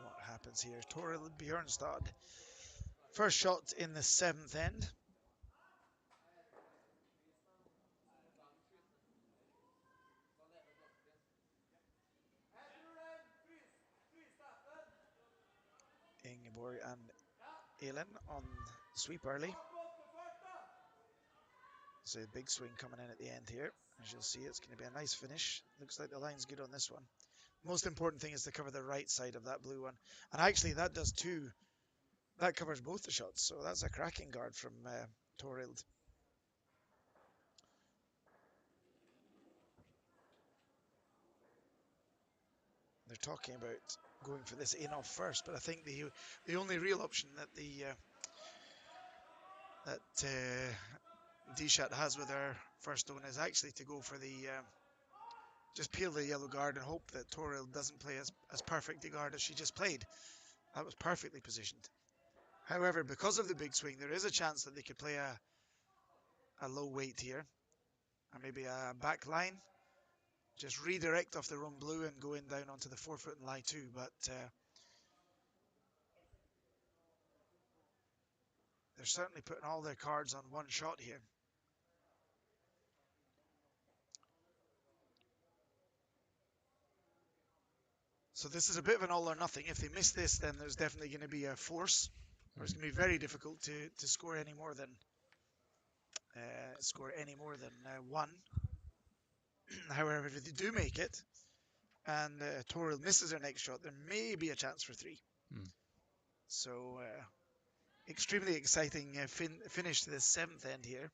what happens here. Toril Bjørnstad. First shot in the 7th end. Ingeborg and Elin on sweep early. So a big swing coming in at the end here. As you'll see, it's going to be a nice finish. Looks like the line's good on this one. Most important thing is to cover the right side of that blue one. And actually that does too. That covers both the shots. So that's a cracking guard from Torild. They're talking about going for this in off first, but I think the only real option that Dishat has with her first stone is actually to go for the just peel the yellow guard and hope that Toril doesn't play as perfect a guard as she just played. That was perfectly positioned. However, because of the big swing, there is a chance that they could play a low weight here, and maybe a back line. Just redirect off the wrong blue and go in down onto the 4-foot and lie 2, but they're certainly putting all their cards on one shot here. So this is a bit of an all or nothing. If they miss this, then there's definitely going to be a force, or it's going to be very difficult to score any more than one. However, if they do make it, and Toril misses her next shot, there may be a chance for 3. So extremely exciting finish to the 7th end here,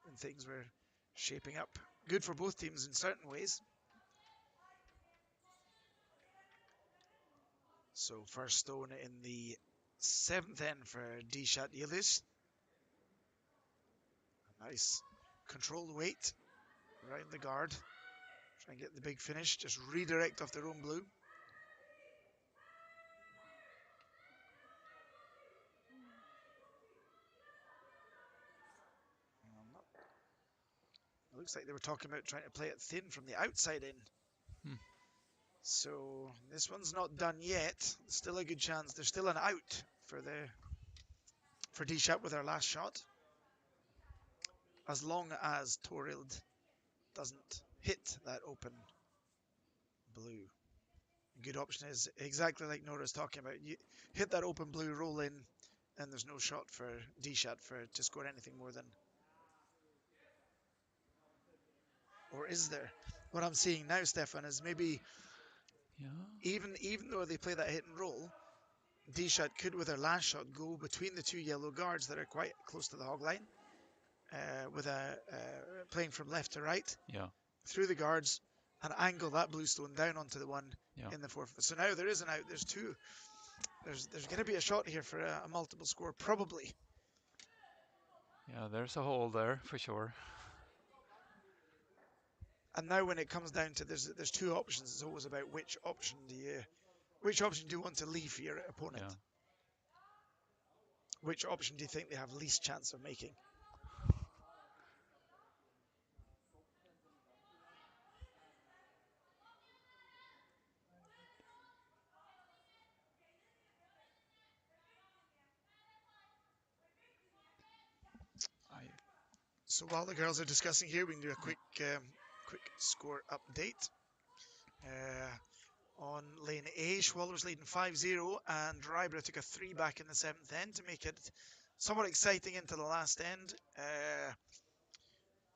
when things were shaping up good for both teams in certain ways. So first stone in the 7th end for Dishat Yildiz. Nice controlled weight around the guard. Try and get the big finish. Just redirect off their own blue. It looks like they were talking about trying to play it thin from the outside in. So this one's not done yet. Still a good chance. There's still an out for Dishat with her last shot, as long as Torild doesn't hit that open blue. A good option is exactly like Nora's talking about. You hit that open blue, roll in, and there's no shot for Dishat to score anything more than. Or is there? What I'm seeing now, Stefan, is maybe even though they play that hit and roll, Dishat could, with her last shot, go between the 2 yellow guards that are quite close to the hog line, with playing from left to right, through the guards, and angle that blue stone down onto the one in the 4-foot. So now there is an out. There's 2. There's going to be a shot here for a multiple score, probably. Yeah, there's a hole there for sure. And now when it comes down to there's 2 options. It's always about which option do you want to leave for your opponent? Yeah. Which option do you think they have least chance of making? So while the girls are discussing here, we can do a quick score update. On lane A, Schwaller was leading 5-0, and Rybra took a 3 back in the 7th end to make it somewhat exciting into the last end.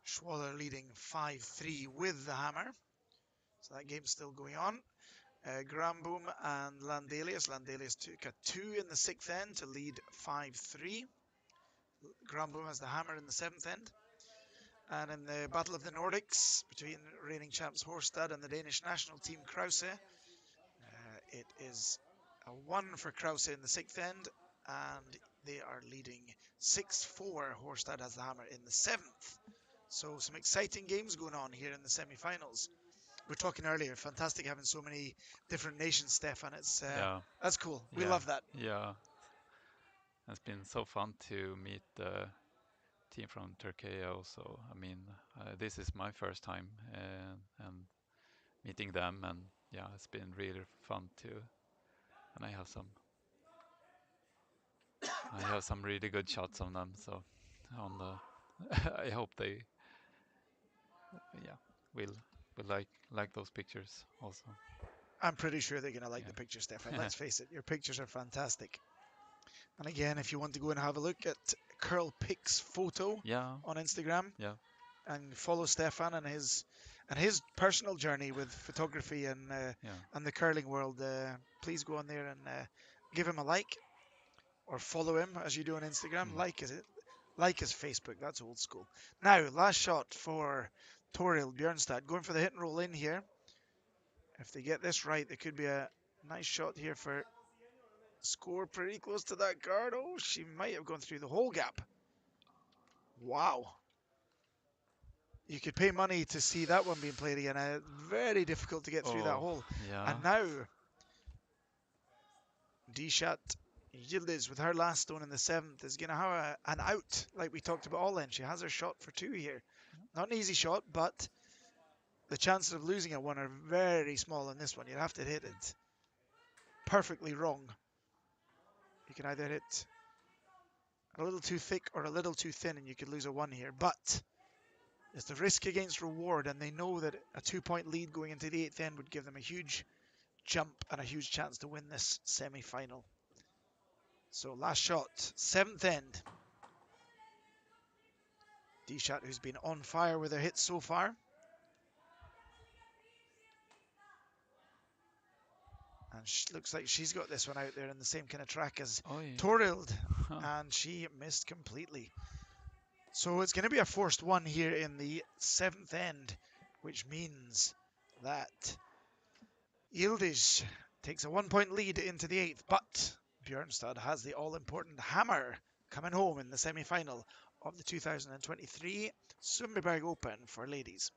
Schwaller leading 5-3 with the hammer. So that game's still going on. Gramboom and Landelius. Landelius took a 2 in the 6th end to lead 5-3. Gramboom has the hammer in the 7th end. And in the Battle of the Nordics between reigning champs Horstad and the Danish national team Krause, it is a 1 for Krause in the 6th end, and they are leading 6-4. Horstad has the hammer in the 7th. So some exciting games going on here in the semi-finals. We were talking earlier, fantastic having so many different nations, Stefan. It's Yeah, that's cool. We yeah, love that. yeah. It's been so fun to meet the team from Turkey also. I mean, this is my first time and meeting them, and yeah, it's been really fun too. And I have some really good shots on them. So on the, I hope they, yeah, will like those pictures also. I'm pretty sure they're going to like the Yeah. picture, Stefan. Let's face it, your pictures are fantastic. And again, if you want to go and have a look at Curl Pics photo Yeah, on Instagram yeah, and follow Stefan and his personal journey with photography yeah. and the curling world, please go on there and give him a like or follow him as you do on Instagram. Mm. Like his Facebook. That's old school. Now, last shot for Toril Bjørnstad. Going for the hit and roll in here. If they get this right, there could be a nice shot here for score pretty close to that guard. Oh, she might have gone through the whole gap. Wow. You could pay money to see that one being played again. Very difficult to get through that Oh, hole. yeah. And now, Dishat Yildiz with her last stone in the seventh is going to have an out, like we talked about all in. She has her shot for two here. Not an easy shot, but the chances of losing a one are very small in this one. You'd have to hit it perfectly wrong. You can either hit a little too thick or a little too thin, and you could lose a one here. But it's the risk against reward, and they know that a 2-point lead going into the eighth end would give them a huge jump and a huge chance to win this semi-final. So last shot, seventh end. Dishat, who's been on fire with her hits so far. And looks like she's got this one out there in the same kind of track as Oh, yeah. Torild. And she missed completely. So it's going to be a forced one here in the seventh end, which means that Yildiz takes a 1-point lead into the eighth, but Bjørnstad has the all-important hammer coming home in the semi-final of the 2023 Sundbyberg Open for ladies.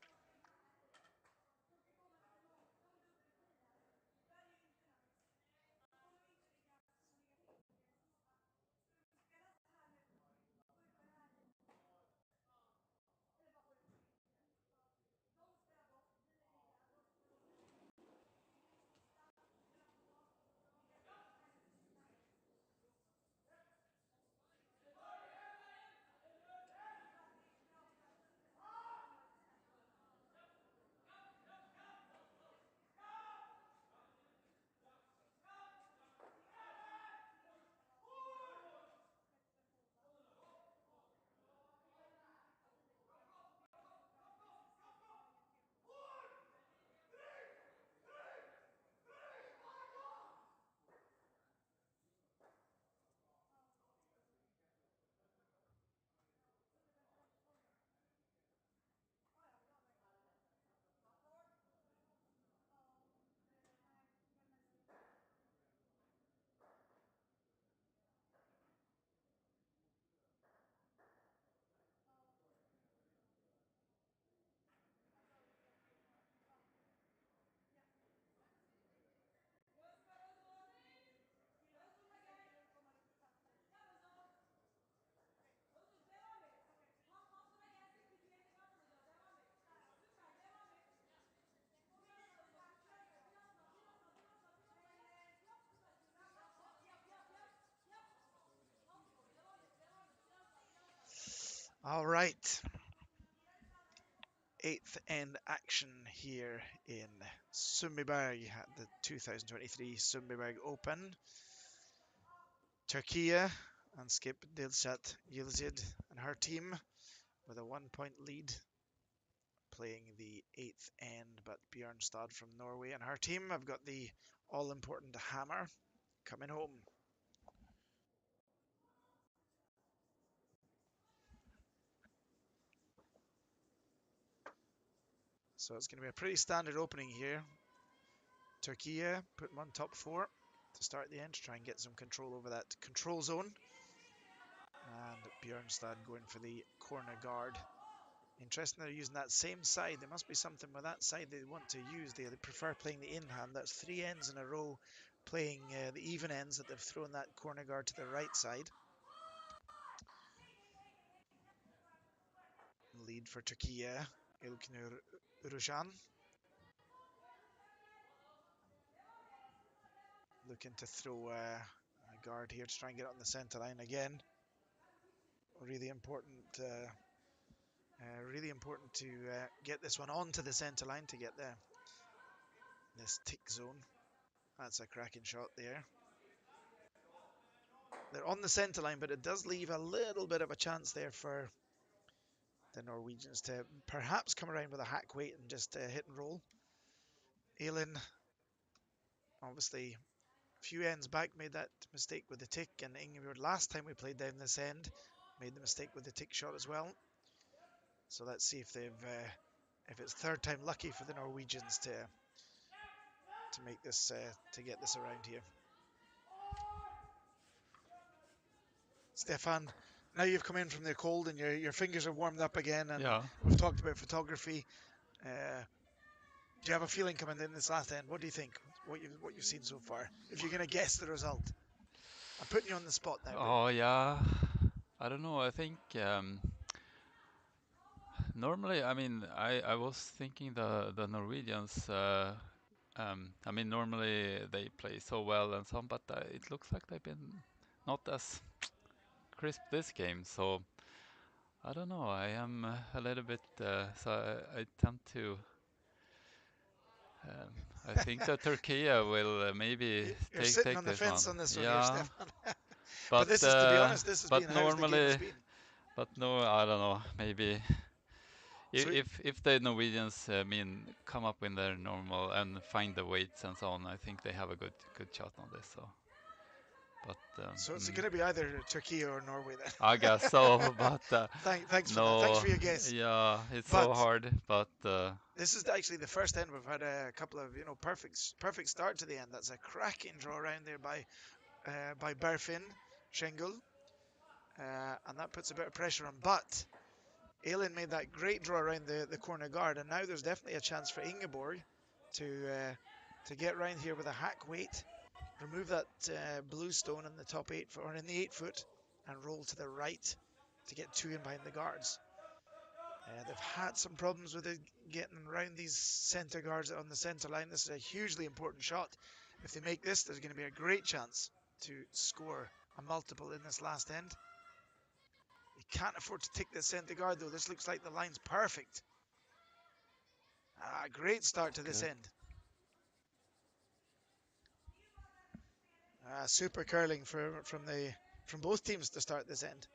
All right. Eighth end action here in Sundbyberg at the 2023 Sundbyberg Open. Turkey and skip Dilshat Yildiz and her team with a 1-point lead playing the eighth end, but Bjørnstad from Norway and her team have got the all-important hammer coming home. So it's going to be a pretty standard opening here. Turkey put them on top four to start the end to try and get some control over that control zone. And Bjørnstad going for the corner guard. Interesting they're using that same side. There must be something with that side they want to use. They prefer playing the in-hand. That's 3 ends in a row playing the even ends that they've thrown that corner guard to the right side. Lead for Turkey, İlknur Urushan. Looking to throw a guard here to try and get it on the centre line again. Really important to get this one onto the centre line to get this tick zone. That's a cracking shot there. They're on the centre line, but it does leave a little bit of a chance there for the Norwegians to perhaps come around with a hack weight and just hit and roll. Elin, obviously, a few ends back, made that mistake with the tick, and Ingeborg, last time we played down this end, made the mistake with the tick shot as well. So let's see if they've, if it's third time lucky for the Norwegians to make this, to get this around here. Stefan, now you've come in from the cold and your fingers are warmed up again, and we've talked about photography. Do you have a feeling coming in this last end? What do you think? What you've seen so far? If you're going to guess the result, I'm putting you on the spot now. Oh yeah, I don't know. I think normally, I mean, I was thinking the Norwegians. I mean, normally they play so well and some, but it looks like they've been not as crisp this game. So I don't know. I am a little bit. So I tend to. I think that Turkey will maybe You're take sitting on the this fence one. on this one here, Yeah, Stefan. but this is, to be honest, this has been how the game has been. But no, I don't know. Maybe So if the Norwegians come up with their normal and find the weights and so on, I think they have a good shot on this. So, but so it's going to be either Turkey or Norway then. I guess so. But thanks for no, that. Thanks for your guess. Yeah, it's so hard. But this is actually the first end we've had a couple of perfect start to the end. That's a cracking draw around there by Berfin Schengel, and that puts a bit of pressure on. But Elin made that great draw around the corner guard, and now there's definitely a chance for Ingeborg to get round here with a hack weight, remove that blue stone in the top 8 foot, or in the 8 foot, and roll to the right to get 2 in behind the guards. They've had some problems with it getting around these centre guards on the centre line. This is a hugely important shot. If they make this, there's going to be a great chance to score a multiple in this last end. You can't afford to take the centre guard though. This looks like the line's perfect. Great start to this end. Super curling from both teams to start this end.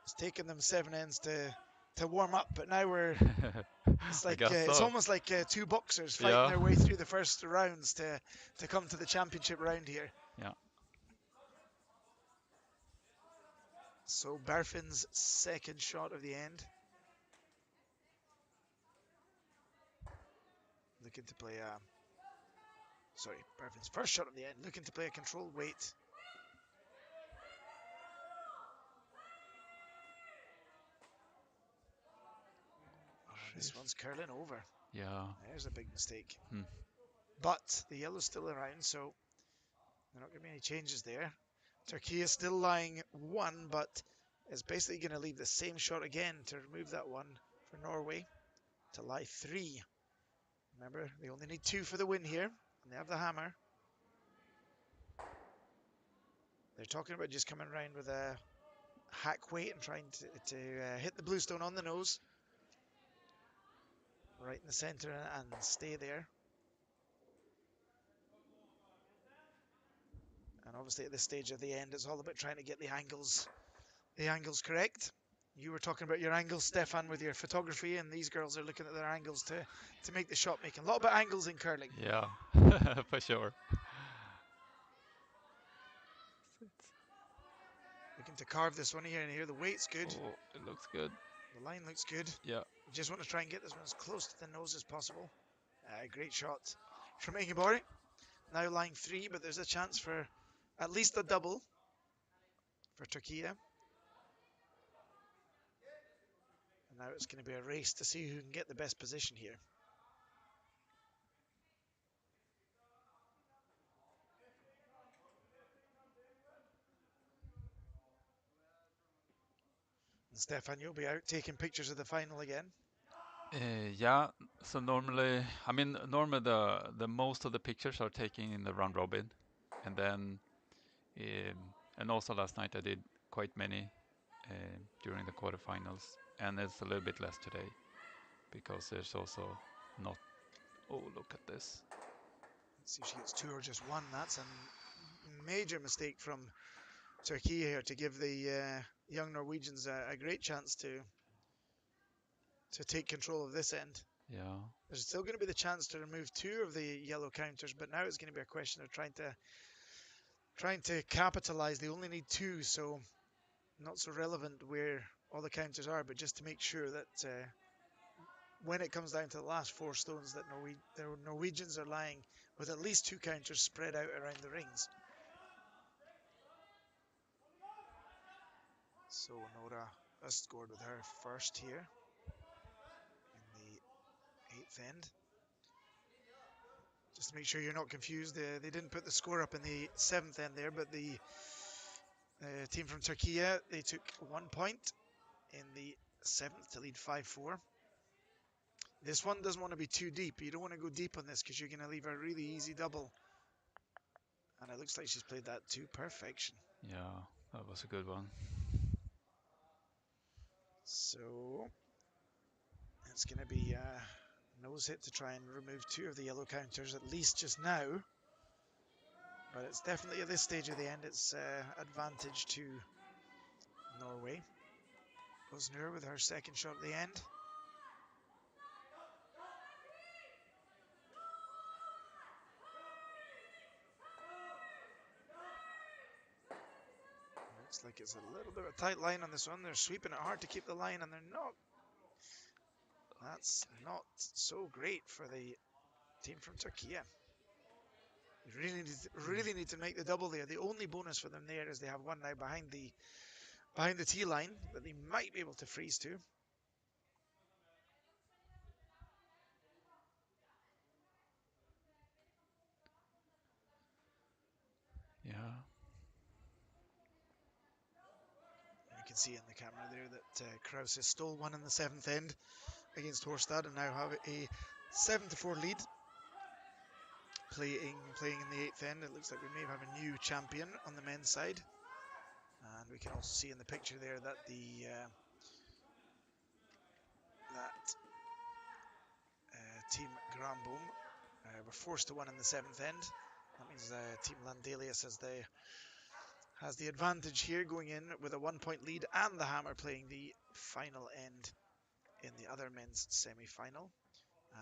It's taken them 7 ends to warm up, but now it's like it's almost like 2 boxers fighting their way through the first rounds to come to the championship round here. Yeah. So Berfin's second shot of the end. Looking to play Berfin's first shot of the end, looking to play a controlled weight. This one's curling over. Yeah. There's a big mistake. But the yellow's still around, so there are not going to be any changes there. Turkey is still lying 1, but is basically going to leave the same shot again to remove that one for Norway to lie 3. Remember, they only need 2 for the win here, and they have the hammer. They're talking about just coming around with a hack weight and trying to hit the blue stone on the nose. Right in the center and stay there. And obviously at this stage of the end, it's all about trying to get the angles correct. You were talking about your angles, Stefan, with your photography, and these girls are looking at their angles to make the shot making. A lot about angles in curling. Yeah, for sure. Looking to carve this one here, and here the weight's good. Oh, it looks good. The line looks good. Yeah. You just want to try and get this one as close to the nose as possible. Great shot from Ingeborg. Now lying 3, but there's a chance for at least a double for Turkey. now it's going to be a race to see who can get the best position here. And Stefan, you'll be out taking pictures of the final again. Yeah, so normally, I mean, normally the most of the pictures are taken in the round robin, and then, and also last night I did quite many during the quarterfinals, and it's a little bit less today because there's also not. Oh, look at this! Let's see if she gets two or just one. That's a major mistake from Turkey here to give the young Norwegians a great chance to take control of this end. Yeah, There's still going to be the chance to remove two of the yellow counters, but now it's going to be a question of trying to capitalize. They only need two, so not so relevant where all the counters are, but just to make sure that when it comes down to the last four stones, that the Norwegians are lying with at least two counters spread out around the rings. So Nora has scored with her first here in the 8th end. Just to make sure you're not confused, they didn't put the score up in the 7th end there, but the team from Turkey, they took 1 point in the 7th to lead 5-4. This one doesn't want to be too deep. You don't want to go deep on this because you're going to leave a really easy double. And it looks like she's played that to perfection. yeah, that was a good one. So it's going to be a nose hit to try and remove two of the yellow counters, at least just now. But it's definitely at this stage of the end, it's advantage to Norway. Osnur with her second shot at the end. Looks like it's a little bit of a tight line on this one. They're sweeping it hard to keep the line, and they're not. That's not so great for the team from Turkey. They really need to make the double there. The only bonus for them there is they have one now behind the tee line that they might be able to freeze to. Yeah, You can see in the camera there that Krause has stole one in the 7th end against Bjørnstad and now have a 7-4 lead. Playing in the 8th end, it looks like we may have a new champion on the men's side. And we can also see in the picture there that Team Granboom were forced to win in the 7th end. That means Team Landelius has the advantage here, going in with a 1-point lead, and the Hammer playing the final end in the other men's semi-final.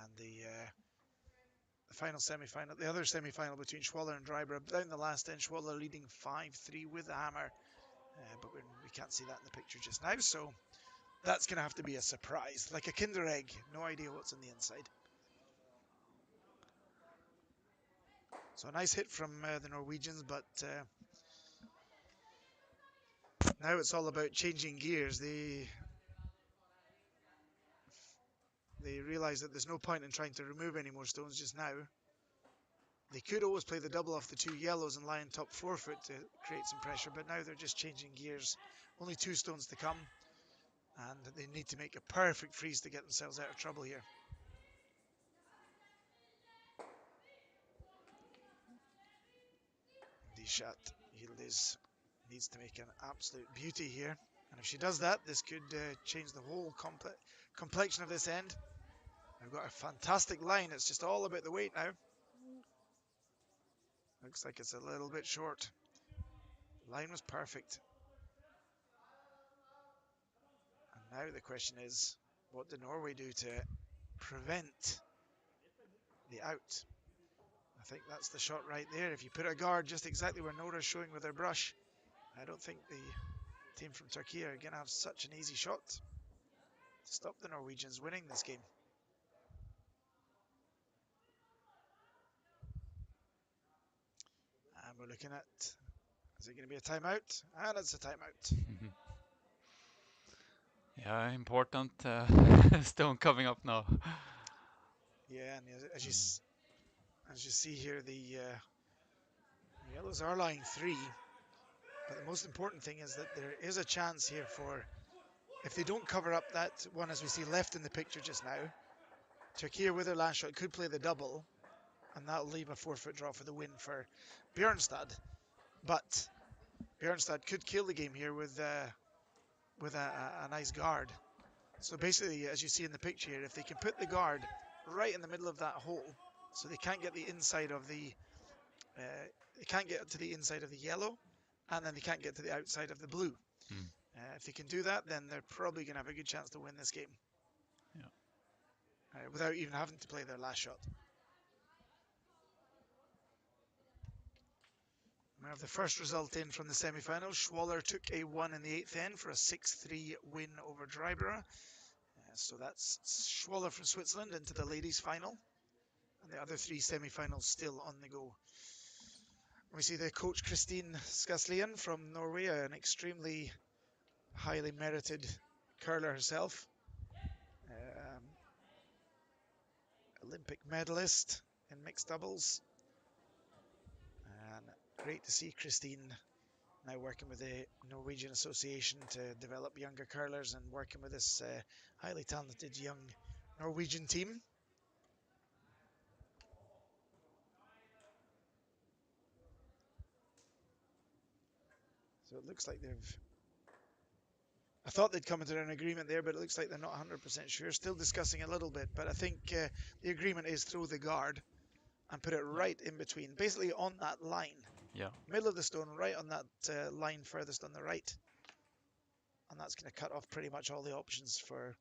And the final semi-final, the other semi-final between Schwaller and Dryber, down the last end, Schwaller leading 5-3 with the Hammer, but we can't see that in the picture just now, so that's going to have to be a surprise, like a Kinder Egg, no idea what's on the inside. So a nice hit from the Norwegians, but now it's all about changing gears. They realize that there's no point in trying to remove any more stones just now. They could always play the double off the two yellows and lie on top forefoot to create some pressure, but now they're just changing gears. Only two stones to come, and they need to make a perfect freeze to get themselves out of trouble here. Dishat Yildiz needs to make an absolute beauty here, and if she does that, this could change the whole complexion of this end. I've got a fantastic line, it's just all about the weight now. Looks like it's a little bit short. Line was perfect. And now the question is, what did Norway do to prevent the out? I think that's the shot right there. If you put a guard just exactly where Nora's showing with her brush, I don't think the team from Turkey are going to have such an easy shot to stop the Norwegians winning this game. And we're looking at, is it going to be a timeout? And it's a timeout. Yeah, important stone coming up now. Yeah, and as you see here, the yellows are lying 3, but the most important thing is that there is a chance here for, if they don't cover up that one as we see left in the picture just now, Turkey with their last shot could play the double, and that'll leave a 4-foot draw for the win for Bjørnstad. But Bjørnstad could kill the game here with a nice guard. So basically, as you see in the picture here, if they can put the guard right in the middle of that hole, so they can't get the inside of the, they can't get to the inside of the yellow, and then they can't get to the outside of the blue. Mm. If they can do that, then they're probably going to have a good chance to win this game. Yeah. Without even having to play their last shot. We have the first result in from the semi-final. Schwaller took a 1 in the 8th end for a 6-3 win over Dreibera. So that's Schwaller from Switzerland into the ladies' final. And the other 3 semi-finals still on the go. We see the coach Christine Skaslien from Norway, an extremely highly merited curler herself. Olympic medalist in mixed doubles. And great to see Christine now working with the Norwegian Association to develop younger curlers and working with this highly talented young Norwegian team. So it looks like I thought they'd come into an agreement there, but it looks like they're not 100% sure. Still discussing a little bit, but I think the agreement is throw the guard and put it right in between, basically on that line. Yeah. Middle of the stone, right on that line furthest on the right. And that's going to cut off pretty much all the options for...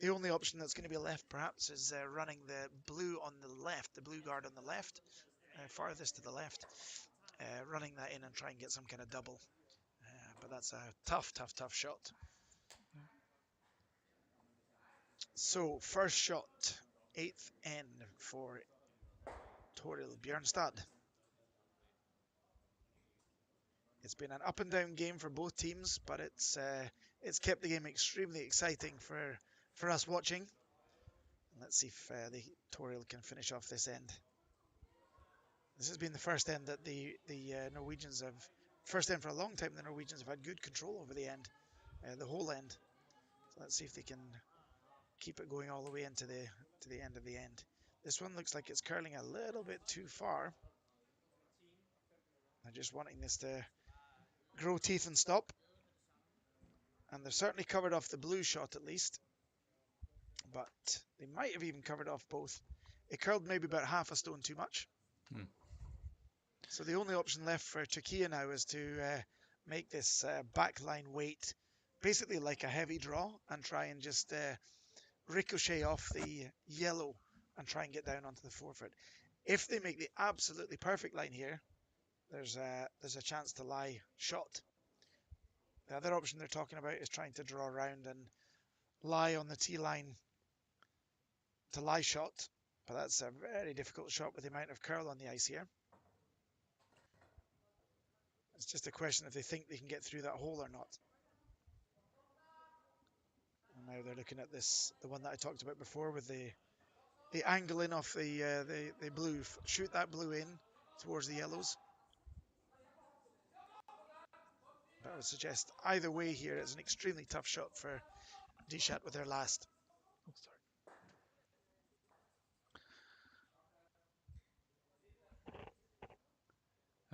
The only option that's going to be left, perhaps, is running the blue on the left, the blue guard on the left, farthest to the left, running that in and try and get some kind of double. But that's a tough, tough, tough shot. So, first shot, 8th end for Toril Bjørnstad. It's been an up and down game for both teams, but it's kept the game extremely exciting for us watching. Let's see if the Toril can finish off this end. This has been the first end that the Norwegians have, first end for a long time, the Norwegians have had good control over the end, the whole end. So let's see if they can keep it going all the way into the end of the end. This one looks like it's curling a little bit too far. I'm just wanting this to grow teeth and stop. And they've certainly covered off the blue shot at least. But they might have even covered off both. It curled maybe about half a stone too much. Mm. So the only option left for Turkey now is to make this backline weight basically like a heavy draw and try and just ricochet off the yellow and try and get down onto the 4-foot. If they make the absolutely perfect line here, there's a chance to lie shot. The other option they're talking about is trying to draw around and lie on the tee line to lie shot, but that's a very difficult shot with the amount of curl on the ice here. It's just a question if they think they can get through that hole or not. And now they're looking at this, the one that I talked about before with the angle in off the blue. Shoot that blue in towards the yellows. But I would suggest either way here is an extremely tough shot for Dishat with their last. Oh,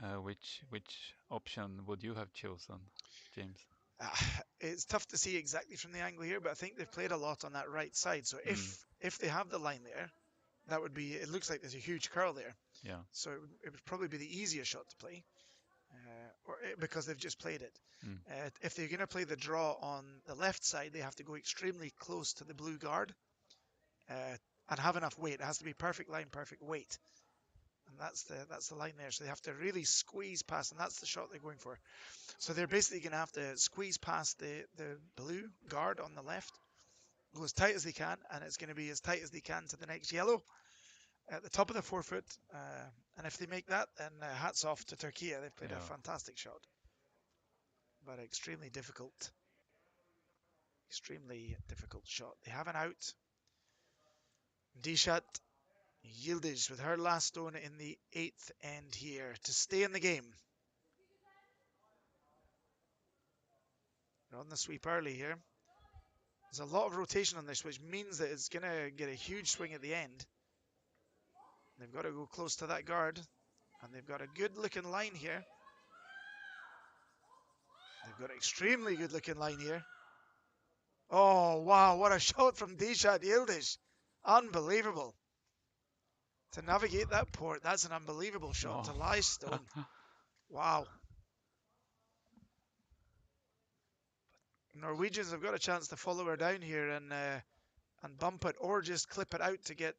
sorry. Which option would you have chosen, James? It's tough to see exactly from the angle here, but I think they've played a lot on that right side. So if they have the line there, that would be, it looks like there's a huge curl there. Yeah. So it would probably be the easiest shot to play, because they've just played it. If they're going to play the draw on the left side, they have to go extremely close to the blue guard and have enough weight. It has to be perfect line, perfect weight. And that's the line there. So they have to really squeeze past, and that's the shot they're going for. So they're basically going to have to squeeze past the blue guard on the left, go as tight as they can, and it's going to be as tight as they can to the next yellow at the top of the 4-foot. And if they make that, then hats off to Turkey. They've played a fantastic shot, but extremely difficult. Extremely difficult shot. They have an out. Dishat Yildiz with her last stone in the 8th end here to stay in the game. They're on the sweep early here. There's a lot of rotation on this, which means that it's going to get a huge swing at the end. They've got to go close to that guard, and they've got a good looking line here. They've got an extremely good looking line here. Oh, wow, what a shot from Dishat Yildiz. Unbelievable. To navigate that port, that's an unbelievable shot to lie stone. Wow. Norwegians have got a chance to follow her down here and bump it, or just clip it out to get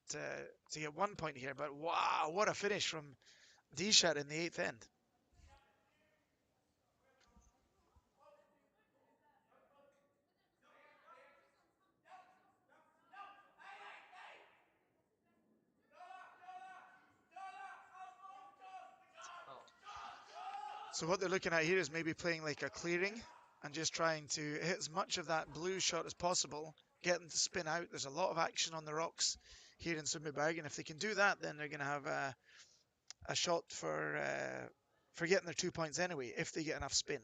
1 point here. But wow, what a finish from Dishat in the 8th end. So what they're looking at here is maybe playing like a clearing and just trying to hit as much of that blue shot as possible, get them to spin out. There's a lot of action on the rocks here in Sundbyberg, and if they can do that, then they're going to have a shot for getting their 2 points anyway, if they get enough spin.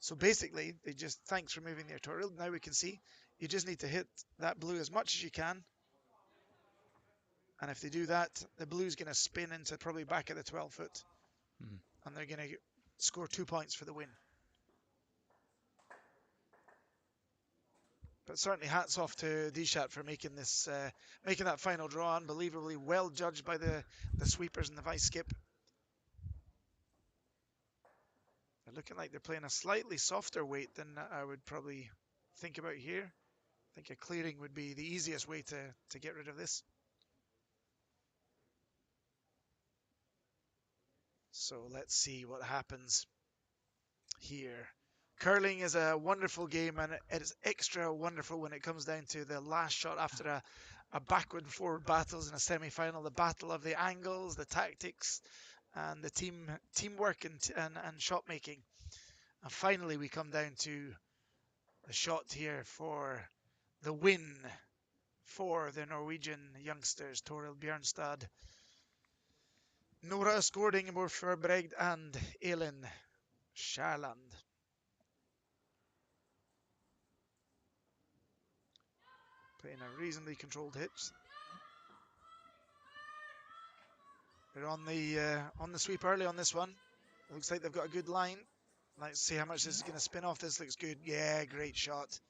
So basically, they just, thanks for moving the tutorial. Now we can see you just need to hit that blue as much as you can. And if they do that, the blue's going to spin into probably back at the 12 foot. And they're going to score 2 points for the win. But certainly hats off to Dishat for making this, making that final draw unbelievably well judged by the sweepers and the vice skip. They're looking like they're playing a slightly softer weight than I would probably think about here. I think a clearing would be the easiest way to get rid of this. So let's see what happens here. Curling is a wonderful game, and it is extra wonderful when it comes down to the last shot after a backward and forward battles in a semi-final, the battle of the angles, the tactics, and the teamwork and shot making. And finally, we come down to the shot here for the win for the Norwegian youngsters, Toril Bjørnstad, Nora Skårding, Ingeborg Førbregd, and Elin Skjærland. Playing a reasonably controlled hit. They're on the sweep early on this one. It looks like they've got a good line. Let's see how much this is going to spin off. This looks good. Yeah, great shot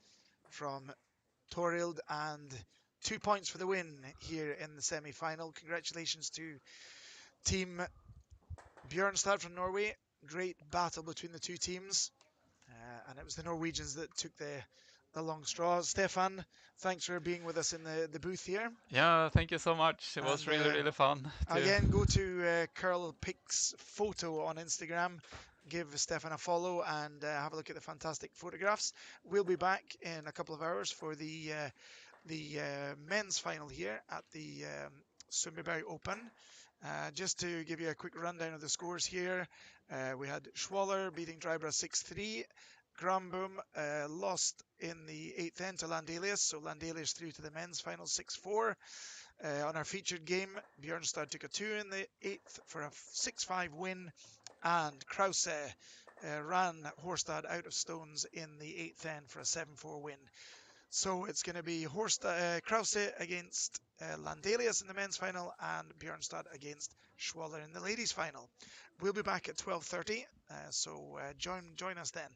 from Torild, and 2 points for the win here in the semi-final. Congratulations to Team Bjørnstad from Norway. Great battle between the two teams, and it was the Norwegians that took the long straw. Stefan, thanks for being with us in the booth here. Yeah, thank you so much. It was really fun. Again, go to Curl Pics Photo on Instagram. Give Stefan a follow and have a look at the fantastic photographs. We'll be back in a couple of hours for the men's final here at the Sundbyberg Open. Just to give you a quick rundown of the scores here, we had Schwaller beating Drybra 6-3. Grambum lost in the 8th end to Landelius, so Landelius through to the men's final 6-4. On our featured game, Bjørnstad took a 2 in the 8th for a 6-5 win, and Krause ran Horstad out of stones in the 8th end for a 7-4 win. So it's going to be Krause against Landelius in the men's final, and Bjørnstad against Schwaller in the ladies' final. We'll be back at 12:30, so join us then.